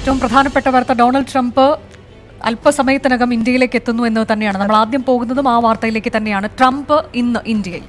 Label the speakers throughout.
Speaker 1: ഏറ്റവും പ്രധാനപ്പെട്ട വാർത്ത ഡൊണാൾഡ് ട്രംപ് അല്പസമയത്തിനകം ഇന്ത്യയിലേക്ക് എത്തുന്നു എന്ന് തന്നെയാണ്. നമ്മൾ ആദ്യം പോകുന്നതും ആ വാർത്തയിലേക്ക് തന്നെയാണ്. ട്രംപ് ഇന്ന് ഇന്ത്യയിൽ.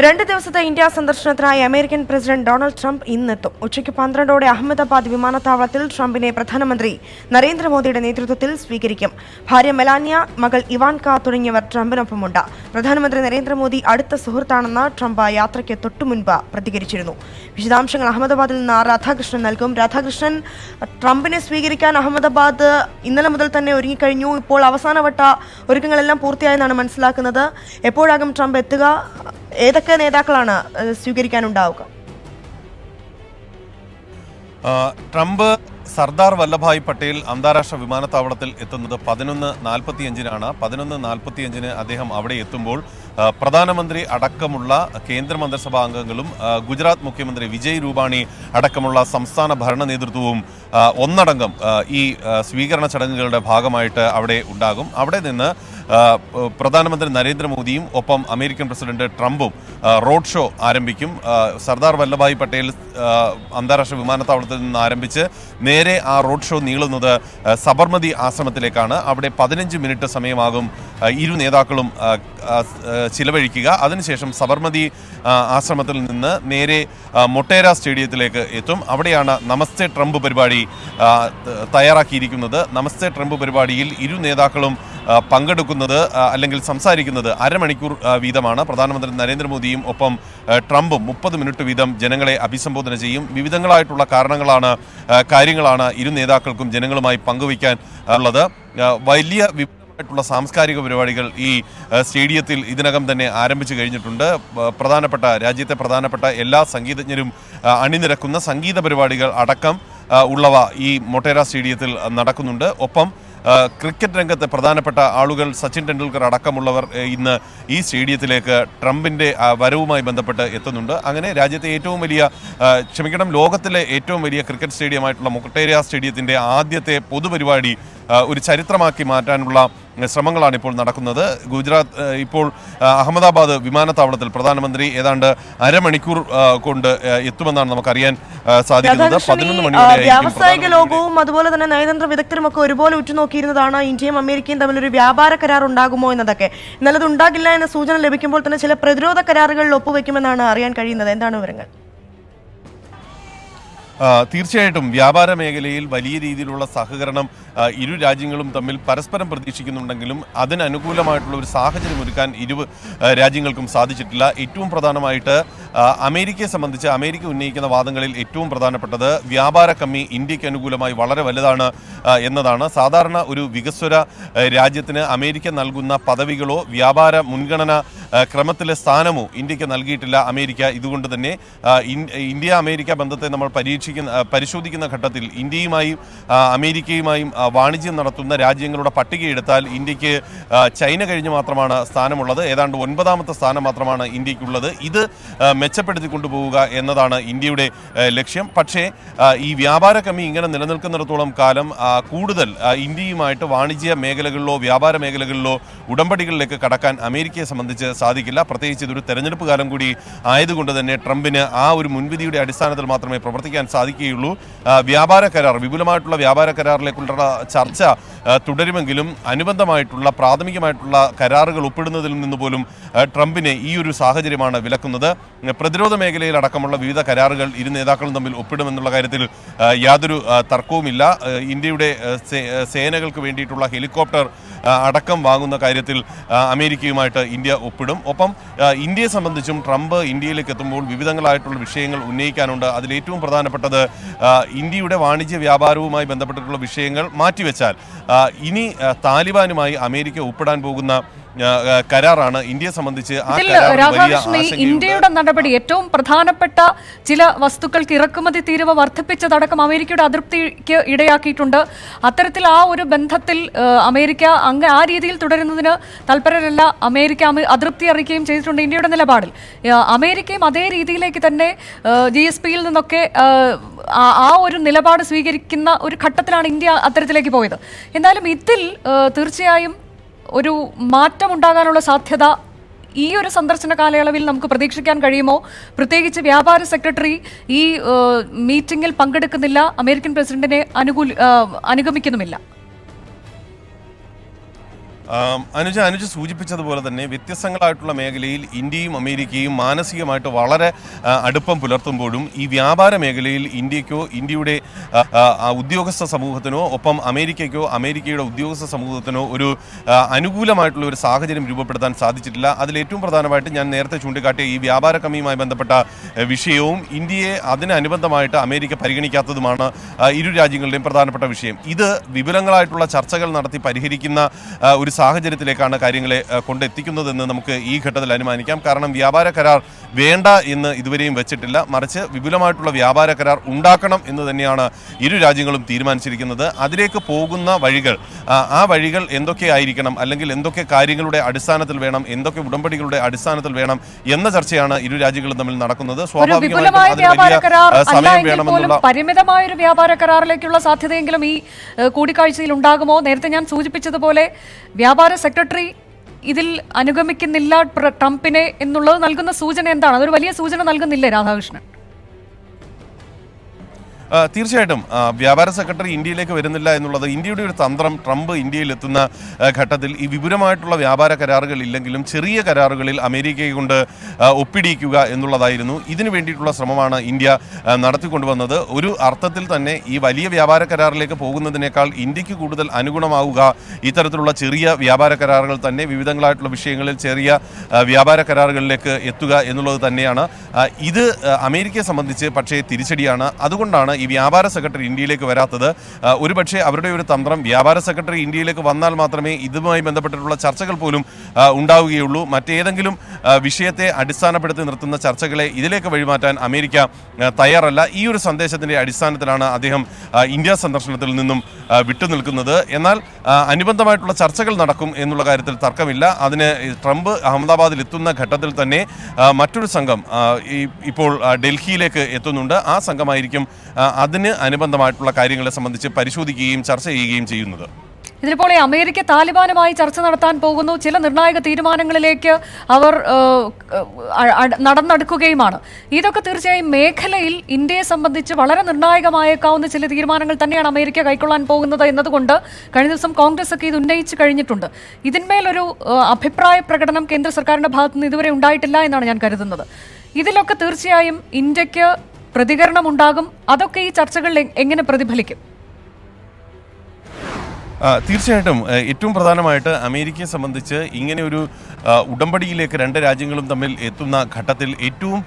Speaker 2: രണ്ട് ദിവസത്തെ ഇന്ത്യ സന്ദർശനത്തിനായി അമേരിക്കൻ പ്രസിഡന്റ് ഡൊണാൾഡ് ട്രംപ് ഇന്നെത്തും. ഉച്ചയ്ക്ക് 12ഓടെ അഹമ്മദാബാദ് വിമാനത്താവളത്തിൽ ട്രംപിനെ പ്രധാനമന്ത്രി നരേന്ദ്രമോദിയുടെ നേതൃത്വത്തിൽ സ്വീകരിക്കും. ഭാര്യ മെലാനിയ, മകൾ ഇവാൻക തുടങ്ങിയവർ ട്രംപിനൊപ്പമുണ്ട്. പ്രധാനമന്ത്രി നരേന്ദ്രമോദി അടുത്ത സുഹൃത്താണെന്ന് ട്രംപ് യാത്രയ്ക്ക് തൊട്ടുമുൻപ് പ്രതികരിച്ചിരുന്നു. വിശദാംശങ്ങൾ അഹമ്മദാബാദിൽ നിന്ന് രാധാകൃഷ്ണൻ നൽകും. രാധാകൃഷ്ണൻ, ട്രംപിനെ സ്വീകരിക്കാൻ അഹമ്മദാബാദ് ഇന്നലെ മുതൽ തന്നെ ഒരുങ്ങിക്കഴിഞ്ഞു. ഇപ്പോൾ അവസാനവട്ട ഒരുക്കങ്ങളെല്ലാം പൂർത്തിയായെന്നാണ് മനസ്സിലാക്കുന്നത്. എപ്പോഴാകും ട്രംപ് എത്തുക? ഏതൊക്കെ നേതാക്കളാണ് സ്വീകരിക്കാനുണ്ടാവുക?
Speaker 3: ട്രംപ് സർദാർ വല്ലഭായ് പട്ടേൽ അന്താരാഷ്ട്ര വിമാനത്താവളത്തിൽ എത്തുന്നത് 11:45-നാണ്. 11:45 അദ്ദേഹം അവിടെ എത്തുമ്പോൾ പ്രധാനമന്ത്രി അടക്കമുള്ള കേന്ദ്രമന്ത്രിസഭാ അംഗങ്ങളും ഗുജറാത്ത് മുഖ്യമന്ത്രി വിജയ് രൂപാണി അടക്കമുള്ള സംസ്ഥാന ഭരണ നേതൃത്വവും ഒന്നടങ്കം ഈ സ്വീകരണ ചടങ്ങുകളുടെ ഭാഗമായിട്ട് അവിടെ ഉണ്ടാകും. അവിടെ നിന്ന് പ്രധാനമന്ത്രി നരേന്ദ്രമോദിയും ഒപ്പം അമേരിക്കൻ പ്രസിഡന്റ് ട്രംപും റോഡ് ഷോ ആരംഭിക്കും. സർദാർ വല്ലഭായ് പട്ടേൽ അന്താരാഷ്ട്ര വിമാനത്താവളത്തിൽ നിന്ന് ആരംഭിച്ച് നേരെ ആ റോഡ് ഷോ നീളുന്നത് സബർമതി ആശ്രമത്തിലേക്കാണ്. അവിടെ 15 മിനിറ്റ് സമയമാകും ഇരു നേതാക്കളും ചിലവഴിക്കുക. അതിനുശേഷം സബർമതി ആശ്രമത്തിൽ നിന്ന് നേരെ മൊട്ടേര സ്റ്റേഡിയത്തിലേക്ക് എത്തും. അവിടെയാണ് നമസ്തേ ട്രംപ് പരിപാടി തയ്യാറാക്കിയിരിക്കുന്നത്. നമസ്തേ ട്രംപ് പരിപാടിയിൽ ഇരു നേതാക്കളും പങ്കെടുക്കുന്നത് അല്ലെങ്കിൽ സംസാരിക്കുന്നത് അരമണിക്കൂർ വീതമാണ്. പ്രധാനമന്ത്രി നരേന്ദ്രമോദിയും ഒപ്പം ട്രംപും 30 മിനിറ്റ് വീതം ജനങ്ങളെ അഭിസംബോധന ചെയ്യും. വിവിധങ്ങളായിട്ടുള്ള കാര്യങ്ങളാണ് ഇരു നേതാക്കൾക്കും ജനങ്ങളുമായി പങ്കുവയ്ക്കാൻ ഉള്ളത്. വലിയ ായിട്ടുള്ള സാംസ്കാരിക പരിപാടികൾ ഈ സ്റ്റേഡിയത്തിൽ ഇതിനകം തന്നെ ആരംഭിച്ചു കഴിഞ്ഞിട്ടുണ്ട്. രാജ്യത്തെ പ്രധാനപ്പെട്ട എല്ലാ സംഗീതജ്ഞരും അണിനിരക്കുന്ന സംഗീത പരിപാടികൾ അടക്കം ഉള്ളവ ഈ മൊട്ടേര സ്റ്റേഡിയത്തിൽ നടക്കുന്നുണ്ട്. ഒപ്പം ക്രിക്കറ്റ് രംഗത്തെ പ്രധാനപ്പെട്ട ആളുകൾ സച്ചിൻ ടെണ്ടുൽക്കർ അടക്കമുള്ളവർ ഇന്ന് ഈ സ്റ്റേഡിയത്തിലേക്ക് ട്രംപിൻ്റെ വരവുമായി ബന്ധപ്പെട്ട് എത്തുന്നുണ്ട്. അങ്ങനെ ലോകത്തിലെ ഏറ്റവും വലിയ ക്രിക്കറ്റ് സ്റ്റേഡിയമായിട്ടുള്ള മൊട്ടേര സ്റ്റേഡിയത്തിൻ്റെ ആദ്യത്തെ പൊതുപരിപാടി ഒരു ചരിത്രമാക്കി മാറ്റാനുള്ള ശ്രമങ്ങളാണ് ഇപ്പോൾ നടക്കുന്നത്. ഇപ്പോൾ അഹമ്മദാബാദ് വിമാനത്താവളത്തിൽ പ്രധാനമന്ത്രി ഏതാണ്ട് അരമണിക്കൂർ കൊണ്ട് എത്തുമെന്നാണ് നമുക്കറിയാൻ സാധിക്കുന്നത്. 11 മണിയോടെ
Speaker 2: വ്യാവസായിക ലോകവും അതുപോലെ തന്നെ നയതന്ത്ര വിദഗ്ധരും ഒക്കെ ഒരുപോലെ ഉറ്റുനോക്കിയിരുന്നതാണ് ഇന്ത്യയും അമേരിക്കയും തമ്മിൽ ഒരു വ്യാപാര കരാർ ഉണ്ടാകുമോ എന്നതൊക്കെ. എന്നാൽ അത് ഉണ്ടാകില്ല എന്ന സൂചന ലഭിക്കുമ്പോൾ തന്നെ ചില പ്രതിരോധ കരാറുകളിൽ ഒപ്പുവെക്കുമെന്നാണ് അറിയാൻ കഴിയുന്നത്. എന്താണ് വിവരങ്ങൾ?
Speaker 3: തീർച്ചയായിട്ടും വ്യാപാര മേഖലയിൽ വലിയ രീതിയിലുള്ള സഹകരണം ഇരു രാജ്യങ്ങളും തമ്മിൽ പരസ്പരം പ്രതീക്ഷിക്കുന്നുണ്ടെങ്കിലും അതിനനുകൂലമായിട്ടുള്ള ഒരു സാഹചര്യം ഒരുക്കാൻ ഇരു രാജ്യങ്ങൾക്കും സാധിച്ചിട്ടില്ല. ഏറ്റവും പ്രധാനമായിട്ട് അമേരിക്കയെ സംബന്ധിച്ച് അമേരിക്ക ഉന്നയിക്കുന്ന വാദങ്ങളിൽ ഏറ്റവും പ്രധാനപ്പെട്ടത് വ്യാപാര കമ്മി ഇന്ത്യക്ക് അനുകൂലമായി വളരെ വലുതാണ് എന്നതാണ്. സാധാരണ ഒരു വികസ്വര രാജ്യത്തിന് അമേരിക്ക നൽകുന്ന പദവികളോ വ്യാപാര മുൻഗണന ക്രമത്തിലെ സ്ഥാനമോ ഇന്ത്യക്ക് നൽകിയിട്ടില്ല അമേരിക്ക. ഇതുകൊണ്ട് തന്നെ ഇന്ത്യ അമേരിക്ക ബന്ധത്തെ നമ്മൾ പരിശോധിക്കുന്ന ഘട്ടത്തിൽ ഇന്ത്യയുമായും അമേരിക്കയുമായും വാണിജ്യം നടത്തുന്ന രാജ്യങ്ങളുടെ പട്ടികയെടുത്താൽ ഇന്ത്യക്ക് ചൈന കഴിഞ്ഞ് മാത്രമാണ് സ്ഥാനമുള്ളത്. ഏതാണ്ട് 9ാമത്തെ സ്ഥാനം മാത്രമാണ് ഇന്ത്യക്കുള്ളത്. ഇത് മെച്ചപ്പെടുത്തി കൊണ്ടുപോവുക എന്നതാണ് ഇന്ത്യയുടെ ലക്ഷ്യം. പക്ഷേ ഈ വ്യാപാര കമ്മി ഇങ്ങനെ നിലനിൽക്കുന്നിടത്തോളം കാലം കൂടുതൽ ഇന്ത്യയുമായിട്ട് വാണിജ്യ മേഖലകളിലോ വ്യാപാര മേഖലകളിലോ ഉടമ്പടികളിലേക്ക് കടക്കാൻ അമേരിക്കയെ സംബന്ധിച്ച് സാധിക്കില്ല. പ്രത്യേകിച്ച് ഇതൊരു തെരഞ്ഞെടുപ്പ് കാലം കൂടി ആയതുകൊണ്ട് തന്നെ ട്രംപിന് ആ ഒരു മുൻവിധിയുടെ അടിസ്ഥാനത്തിൽ മാത്രമേ പ്രവർത്തിക്കാൻ സാധിക്കുകയുള്ളൂ. വിപുലമായിട്ടുള്ള വ്യാപാര കരാറിലേക്കുള്ള ചർച്ച തുടരുമെങ്കിലും അനുബന്ധമായിട്ടുള്ള പ്രാഥമികമായിട്ടുള്ള കരാറുകൾ ഒപ്പിടുന്നതിൽ നിന്ന് പോലും ട്രംപിനെ ഈ ഒരു സാഹചര്യമാണ് വിലക്കുന്നത്. പ്രതിരോധ മേഖലയിൽ അടക്കമുള്ള വിവിധ കരാറുകൾ ഇരു നേതാക്കളും തമ്മിൽ ഒപ്പിടുമെന്നുള്ള കാര്യത്തിൽ യാതൊരു തർക്കവുമില്ല. ഇന്ത്യയുടെ സേനകൾക്ക് വേണ്ടിയിട്ടുള്ള ഹെലികോപ്റ്റർ അടക്കം വാങ്ങുന്ന കാര്യത്തിൽ അമേരിക്കയുമായിട്ട് ഇന്ത്യ ഒപ്പിടും. ഒപ്പം ഇന്ത്യയെ സംബന്ധിച്ചും ട്രംപ് ഇന്ത്യയിലേക്ക് എത്തുമ്പോൾ വിവിധങ്ങളായിട്ടുള്ള വിഷയങ്ങൾ ഉന്നയിക്കാനുണ്ട്. അതിലേറ്റവും പ്രധാനപ്പെട്ടത് ഇന്ത്യയുടെ വാണിജ്യ വ്യാപാരവുമായി ബന്ധപ്പെട്ടിട്ടുള്ള വിഷയങ്ങൾ മാറ്റിവെച്ചാൽ ഇനി താലിബാനുമായി അമേരിക്ക ഒപ്പിടാൻ പോകുന്ന കരാറാണ് ഇന്ത്യയെ സംബന്ധിച്ച്.
Speaker 1: ഇന്ത്യയുടെ നടപടി ഏറ്റവും പ്രധാനപ്പെട്ട ചില വസ്തുക്കൾക്ക് ഇറക്കുമതി തീരുവ വർദ്ധിപ്പിച്ചതടക്കം അമേരിക്കയുടെ അതൃപ്തിക്ക് ഇടയാക്കിയിട്ടുണ്ട്. അത്തരത്തിൽ ആ ഒരു ബന്ധത്തിൽ അമേരിക്ക ആ രീതിയിൽ തുടരുന്നതിന് തൽപരരല്ല. അമേരിക്ക അതൃപ്തി അറിയിക്കുകയും ചെയ്തിട്ടുണ്ട് ഇന്ത്യയുടെ നിലപാടിൽ. അമേരിക്കയും അതേ രീതിയിലേക്ക് തന്നെ GSP-യിൽ നിന്നൊക്കെ ആ ഒരു നിലപാട് സ്വീകരിക്കുന്ന ഒരു ഘട്ടത്തിലാണ് ഇന്ത്യ അത്തരത്തിലേക്ക് പോയത്. എന്നാലും ഇതിൽ തീർച്ചയായും ഒരു മാറ്റം ഉണ്ടാകാനുള്ള സാധ്യത ഈ ഒരു സന്ദർശന കാലയളവിൽ നമുക്ക് പ്രതീക്ഷിക്കാൻ കഴിയുമോ? പ്രത്യേകിച്ച് വ്യാപാര സെക്രട്ടറി ഈ മീറ്റിംഗിൽ പങ്കെടുക്കുന്നില്ല, അമേരിക്കൻ പ്രസിഡന്റിനെ അനുഗമിക്കുന്നുമില്ല.
Speaker 3: അനുജ സൂചിപ്പിച്ചതുപോലെ തന്നെ വ്യത്യസ്തങ്ങളായിട്ടുള്ള മേഖലയിൽ ഇന്ത്യയും അമേരിക്കയും മാനസികമായിട്ട് വളരെ അടുപ്പം പുലർത്തുമ്പോഴും ഈ വ്യാപാര മേഖലയിൽ ഇന്ത്യക്കോ ഇന്ത്യയുടെ ഉദ്യോഗസ്ഥ സമൂഹത്തിനോ ഒപ്പം അമേരിക്കയ്ക്കോ അമേരിക്കയുടെ ഉദ്യോഗസ്ഥ സമൂഹത്തിനോ ഒരു അനുകൂലമായിട്ടുള്ള ഒരു സാഹചര്യം രൂപപ്പെടുത്താൻ സാധിച്ചിട്ടില്ല. അതിലേറ്റവും പ്രധാനമായിട്ട് ഞാൻ നേരത്തെ ചൂണ്ടിക്കാട്ടിയ ഈ വ്യാപാര കമ്മിയുമായി ബന്ധപ്പെട്ട വിഷയവും ഇന്ത്യയെ അതിനനുബന്ധമായിട്ട് അമേരിക്ക പരിഗണിക്കാത്തതുമാണ് ഇരു രാജ്യങ്ങളുടെയും പ്രധാനപ്പെട്ട വിഷയം. ഇത് വിപുലങ്ങളായിട്ടുള്ള ചർച്ചകൾ നടത്തി പരിഹരിക്കുന്ന ഒരു സാഹചര്യത്തിലേക്കാണ് കാര്യങ്ങളെ കൊണ്ടെത്തിക്കുന്നതെന്ന് നമുക്ക് ഈ ഘട്ടത്തിൽ അനുമാനിക്കാം. കാരണം വ്യാപാര കരാർ വേണ്ട എന്ന് ഇതുവരെയും വെച്ചിട്ടില്ല, മറിച്ച് വിപുലമായിട്ടുള്ള വ്യാപാര കരാർ ഉണ്ടാക്കണം എന്ന് തന്നെയാണ് ഇരു രാജ്യങ്ങളും തീരുമാനിച്ചിരിക്കുന്നത്. അതിലേക്ക് പോകുന്ന വഴികൾ, ആ വഴികൾ എന്തൊക്കെ ആയിരിക്കണം, അല്ലെങ്കിൽ എന്തൊക്കെ കാര്യങ്ങളുടെ അടിസ്ഥാനത്തിൽ വേണം, എന്തൊക്കെ ഉടമ്പടികളുടെ അടിസ്ഥാനത്തിൽ വേണം എന്ന ചർച്ചയാണ് ഇരു രാജ്യങ്ങളും തമ്മിൽ നടക്കുന്നത്.
Speaker 1: പരിമിതമായ ഒരു വ്യാപാര കരാറിലേക്കുള്ള സാധ്യതയെങ്കിലും ഈ കൂടിക്കാഴ്ചയിൽ ഉണ്ടാകുമോ? നേരത്തെ ഞാൻ സൂചിപ്പിച്ചതുപോലെ വ്യാപാര സെക്രട്ടറി ഇതിൽ അനുഗമിക്കുന്നില്ല ട്രംപിനെ എന്നുള്ളത് നൽകുന്ന സൂചന എന്താണ്? അതൊരു വലിയ സൂചന നൽകുന്നില്ലേ രാധാകൃഷ്ണൻ?
Speaker 3: തീർച്ചയായിട്ടും വ്യാപാര സെക്രട്ടറി ഇന്ത്യയിലേക്ക് വരുന്നില്ല എന്നുള്ളത് ഇന്ത്യയുടെ ഒരു തന്ത്രം. ട്രംപ് ഇന്ത്യയിൽ എത്തുന്ന ഘട്ടത്തിൽ ഈ വിപുലമായിട്ടുള്ള വ്യാപാര കരാറുകൾ ഇല്ലെങ്കിലും ചെറിയ കരാറുകളിൽ അമേരിക്കയെ കൊണ്ട് ഒപ്പിടിയിക്കുക എന്നുള്ളതായിരുന്നു. ഇതിനു വേണ്ടിയിട്ടുള്ള ശ്രമമാണ് ഇന്ത്യ നടത്തിക്കൊണ്ടുവന്നത്. ഒരു അർത്ഥത്തിൽ തന്നെ ഈ വലിയ വ്യാപാര കരാറിലേക്ക് പോകുന്നതിനേക്കാൾ ഇന്ത്യക്ക് കൂടുതൽ അനുഗുണമാവുക ഇത്തരത്തിലുള്ള ചെറിയ വ്യാപാര കരാറുകൾ തന്നെ, വിവിധങ്ങളായിട്ടുള്ള വിഷയങ്ങളിൽ ചെറിയ വ്യാപാര കരാറുകളിലേക്ക് എത്തുക എന്നുള്ളത് തന്നെയാണ്. ഇത് അമേരിക്കയെ സംബന്ധിച്ച് പക്ഷേ തിരിച്ചടിയാണ്. അതുകൊണ്ടാണ് ഈ വ്യാപാര സെക്രട്ടറി ഇന്ത്യയിലേക്ക് വരാത്തത്. ഒരുപക്ഷെ അവരുടെ ഒരു തന്ത്രം വ്യാപാര സെക്രട്ടറി ഇന്ത്യയിലേക്ക് വന്നാൽ മാത്രമേ ഇതുമായി ബന്ധപ്പെട്ടിട്ടുള്ള ചർച്ചകൾ പോലും ഉണ്ടാവുകയുള്ളൂ. മറ്റേതെങ്കിലും വിഷയത്തെ അടിസ്ഥാനപ്പെടുത്തി നിർത്തുന്ന ചർച്ചകളെ ഇതിലേക്ക് വഴിമാറ്റാൻ അമേരിക്ക തയ്യാറല്ല. ഈ ഒരു സന്ദേശത്തിൻ്റെ അടിസ്ഥാനത്തിലാണ് അദ്ദേഹം ഇന്ത്യ സന്ദർശനത്തിൽ നിന്നും വിട്ടുനിൽക്കുന്നത്. എന്നാൽ അനുബന്ധമായിട്ടുള്ള ചർച്ചകൾ നടക്കും എന്നുള്ള കാര്യത്തിൽ തർക്കമില്ല. അതിന് ട്രംപ് അഹമ്മദാബാദിൽ എത്തുന്ന ഘട്ടത്തിൽ തന്നെ മറ്റൊരു സംഘം ഇപ്പോൾ ഡൽഹിയിലേക്ക് എത്തുന്നുണ്ട്. ആ സംഘമായിരിക്കും അതിന് അനുബന്ധമായിട്ടുള്ള കാര്യങ്ങളെ സംബന്ധിച്ച് പരിശോധിക്കുകയും ചർച്ച ചെയ്യുകയും ചെയ്യുന്നത്.
Speaker 1: ഇതിലിപ്പോൾ അമേരിക്ക താലിബാനുമായി ചർച്ച നടത്താൻ പോകുന്നു. ചില നിർണായക തീരുമാനങ്ങളിലേക്ക് അവർ നടന്നെടുക്കുകയുമാണ്. ഇതൊക്കെ തീർച്ചയായും മേഖലയിൽ ഇന്ത്യയെ സംബന്ധിച്ച് വളരെ നിർണായകമായേക്കാവുന്ന ചില തീരുമാനങ്ങൾ തന്നെയാണ് അമേരിക്ക കൈക്കൊള്ളാൻ പോകുന്നത് എന്നതുകൊണ്ട് കഴിഞ്ഞ ദിവസം കോൺഗ്രസ് ഒക്കെ ഇത് ഉന്നയിച്ചു കഴിഞ്ഞിട്ടുണ്ട്. ഇതിന്മേലൊരു അഭിപ്രായ പ്രകടനം കേന്ദ്ര സർക്കാരിന്റെ ഭാഗത്തുനിന്ന് ഇതുവരെ ഉണ്ടായിട്ടില്ല എന്നാണ് ഞാൻ കരുതുന്നത്. ഇതിലൊക്കെ തീർച്ചയായും ഇന്ത്യക്ക് പ്രതികരണം ഉണ്ടാകും. അതൊക്കെ ഈ ചർച്ചകളിൽ എങ്ങനെ പ്രതിഫലിക്കും?
Speaker 3: തീർച്ചയായിട്ടും ഏറ്റവും പ്രധാനമായിട്ട് അമേരിക്കയെ സംബന്ധിച്ച് ഇങ്ങനെ ഒരു ഉടമ്പടിയിലേക്ക് രണ്ട് രാജ്യങ്ങളും തമ്മിൽ എത്തുന്ന ഘട്ടത്തിൽ ഏറ്റവും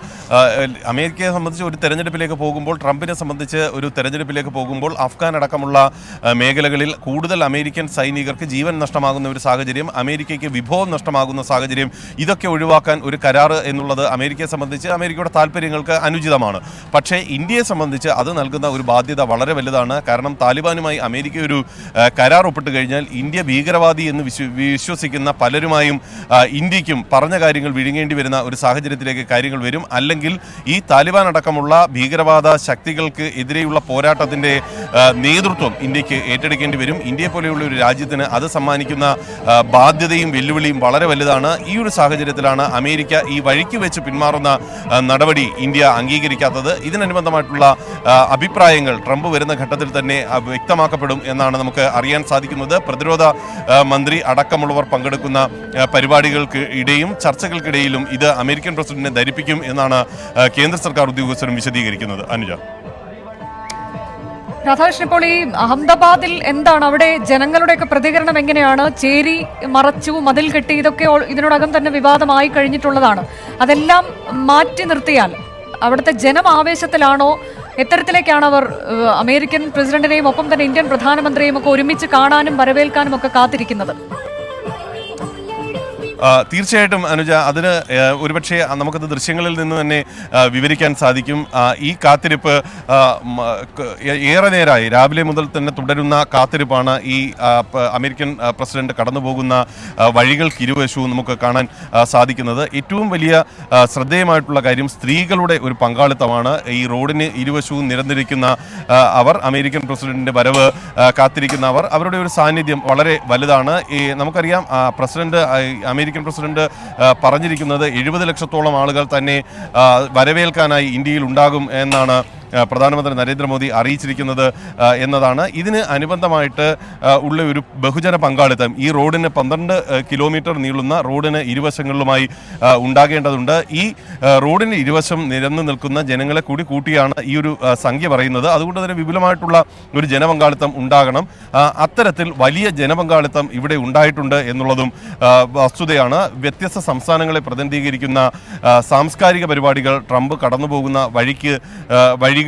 Speaker 3: അമേരിക്കയെ സംബന്ധിച്ച് ഒരു തെരഞ്ഞെടുപ്പിലേക്ക് പോകുമ്പോൾ, ട്രംപിനെ സംബന്ധിച്ച് ഒരു തെരഞ്ഞെടുപ്പിലേക്ക് പോകുമ്പോൾ അഫ്ഗാൻ അടക്കമുള്ള മേഖലകളിൽ കൂടുതൽ അമേരിക്കൻ സൈനികർക്ക് ജീവൻ നഷ്ടമാകുന്ന ഒരു സാഹചര്യം, അമേരിക്കയ്ക്ക് വിഭവം നഷ്ടമാകുന്ന സാഹചര്യം, ഇതൊക്കെ ഒഴിവാക്കാൻ ഒരു കരാർ എന്നുള്ളത് അമേരിക്കയെ സംബന്ധിച്ച് അമേരിക്കയുടെ താല്പര്യങ്ങൾക്ക് അനുചിതമാണ്. പക്ഷേ ഇന്ത്യയെ സംബന്ധിച്ച് അത് നൽകുന്ന ഒരു ബാധ്യത വളരെ വലുതാണ്. കാരണം താലിബാനുമായി അമേരിക്ക ഒരു കരാർ ഒപ്പിട്ട് കഴിഞ്ഞാൽ ഇന്ത്യ ഭീകരവാദി എന്ന് വിശ്വസിക്കുന്ന പലരുമായും ഇന്ത്യക്കും പറഞ്ഞ കാര്യങ്ങൾ വിഴുങ്ങേണ്ടി വരുന്ന ഒരു സാഹചര്യത്തിലേക്ക് കാര്യങ്ങൾ വരും. അല്ലെങ്കിൽ ഈ താലിബാൻ അടക്കമുള്ള ഭീകരവാദ ശക്തികൾക്ക് എതിരെയുള്ള പോരാട്ടത്തിൻ്റെ നേതൃത്വം ഇന്ത്യക്ക് ഏറ്റെടുക്കേണ്ടി വരും. ഇന്ത്യയെ പോലെയുള്ള ഒരു രാജ്യത്തിന് അത് സമ്മാനിക്കുന്ന ബാധ്യതയും വെല്ലുവിളിയും വളരെ വലുതാണ്. ഈ ഒരു സാഹചര്യത്തിലാണ് അമേരിക്ക ഈ വഴിക്ക് വെച്ച് പിന്മാറുന്ന നടപടി ഇന്ത്യ അംഗീകരിക്കാത്തത്. ഇതിനനുബന്ധമായിട്ടുള്ള അഭിപ്രായങ്ങൾ ട്രംപ് വരുന്ന ഘട്ടത്തിൽ തന്നെ വ്യക്തമാക്കപ്പെടും എന്നാണ് നമുക്ക് അറിയാൻ സാധിക്കുന്നത്. പ്രതിരോധ മന്ത്രി അടക്കമുള്ളവർ പങ്കെടുക്കുന്ന പരിപാടികൾക്ക് ഇടയും ചർച്ചകൾക്കിടയിലും ഇത് അമേരിക്കൻ പ്രസിഡന്റിനെ ധരിപ്പിക്കും എന്നാണ് കേന്ദ്ര സർക്കാർ ഉദ്യോഗസ്ഥരും വിശദീകരിക്കുന്നത്. അനുജ,
Speaker 1: രാധാകൃഷ്ണൻ, ഇപ്പോൾ ഈ അഹമ്മദാബാദിൽ എന്താണ് അവിടെ ജനങ്ങളുടെയൊക്കെ പ്രതികരണം എങ്ങനെയാണ്? ചേരി മറച്ചു, മതിൽ കെട്ടി, ഇതൊക്കെ ഇതിനോടകം തന്നെ വിവാദമായി കഴിഞ്ഞിട്ടുള്ളതാണ്. അതെല്ലാം മാറ്റി നിർത്തിയാൽ അവിടുത്തെ ജനം ആവേശത്തിലാണോ? എത്തരത്തിലേക്കാണ് അവർ അമേരിക്കൻ പ്രസിഡന്റിനെയും ഒപ്പം തന്നെ ഇന്ത്യൻ പ്രധാനമന്ത്രിയെയും ഒക്കെ ഒരുമിച്ച് കാണാനും വരവേൽക്കാനും ഒക്കെ കാത്തിരിക്കുന്നത്?
Speaker 3: തീർച്ചയായിട്ടും അനുജ, അതിന് ഒരുപക്ഷെ നമുക്കത് ദൃശ്യങ്ങളിൽ നിന്ന് തന്നെ വിവരിക്കാൻ സാധിക്കും. ഈ കാത്തിരിപ്പ് ഏറെ നേരമായി, രാവിലെ മുതൽ തന്നെ തുടരുന്ന കാത്തിരിപ്പാണ്. ഈ അമേരിക്കൻ പ്രസിഡന്റ് കടന്നുപോകുന്ന വഴികൾക്ക് ഇരുവശവും നമുക്ക് കാണാൻ സാധിക്കുന്നത്. ഏറ്റവും വലിയ ശ്രദ്ധേയമായിട്ടുള്ള കാര്യം സ്ത്രീകളുടെ ഒരു പങ്കാളിത്തമാണ്. ഈ റോഡിന് ഇരുവശവും നിരന്നിരിക്കുന്ന അവർ, അമേരിക്കൻ പ്രസിഡന്റിന്റെ വരവ് കാത്തിരിക്കുന്ന അവരുടെ ഒരു സാന്നിധ്യം വളരെ വലുതാണ്. നമുക്കറിയാം, അമേരിക്കൻ പ്രസിഡന്റ് പറഞ്ഞിരിക്കുന്നത് 70 ലക്ഷത്തോളം ആളുകൾ തന്നെ വരവേൽക്കാനായി ഇന്ത്യയിൽ ഉണ്ടാകും എന്നാണ് പ്രധാനമന്ത്രി നരേന്ദ്രമോദി അറിയിച്ചിരിക്കുന്നത് എന്നതാണ്. ഇതിന് അനുബന്ധമായിട്ട് ഉള്ള ഒരു ബഹുജന പങ്കാളിത്തം ഈ റോഡിന് 12 കിലോമീറ്റർ നീളുന്ന റോഡിന് ഇരുവശങ്ങളിലുമായി ഉണ്ടാകേണ്ടതുണ്ട്. ഈ റോഡിന് ഇരുവശം നിരന്നു നിൽക്കുന്ന ജനങ്ങളെ കൂടി കൂട്ടിയാണ് ഈ ഒരു സംഖ്യ പറയുന്നത്. അതുകൊണ്ട് തന്നെ വിപുലമായിട്ടുള്ള ഒരു ജനപങ്കാളിത്തം ഉണ്ടാകണം. അത്തരത്തിൽ വലിയ ജനപങ്കാളിത്തം ഇവിടെ ഉണ്ടായിട്ടുണ്ട് എന്നുള്ളതും വസ്തുതയാണ്. വ്യത്യസ്ത സംസ്ഥാനങ്ങളെ പ്രതിനിധീകരിക്കുന്ന സാംസ്കാരിക പരിപാടികൾ ട്രംപ് കടന്നുപോകുന്ന വഴികളിൽ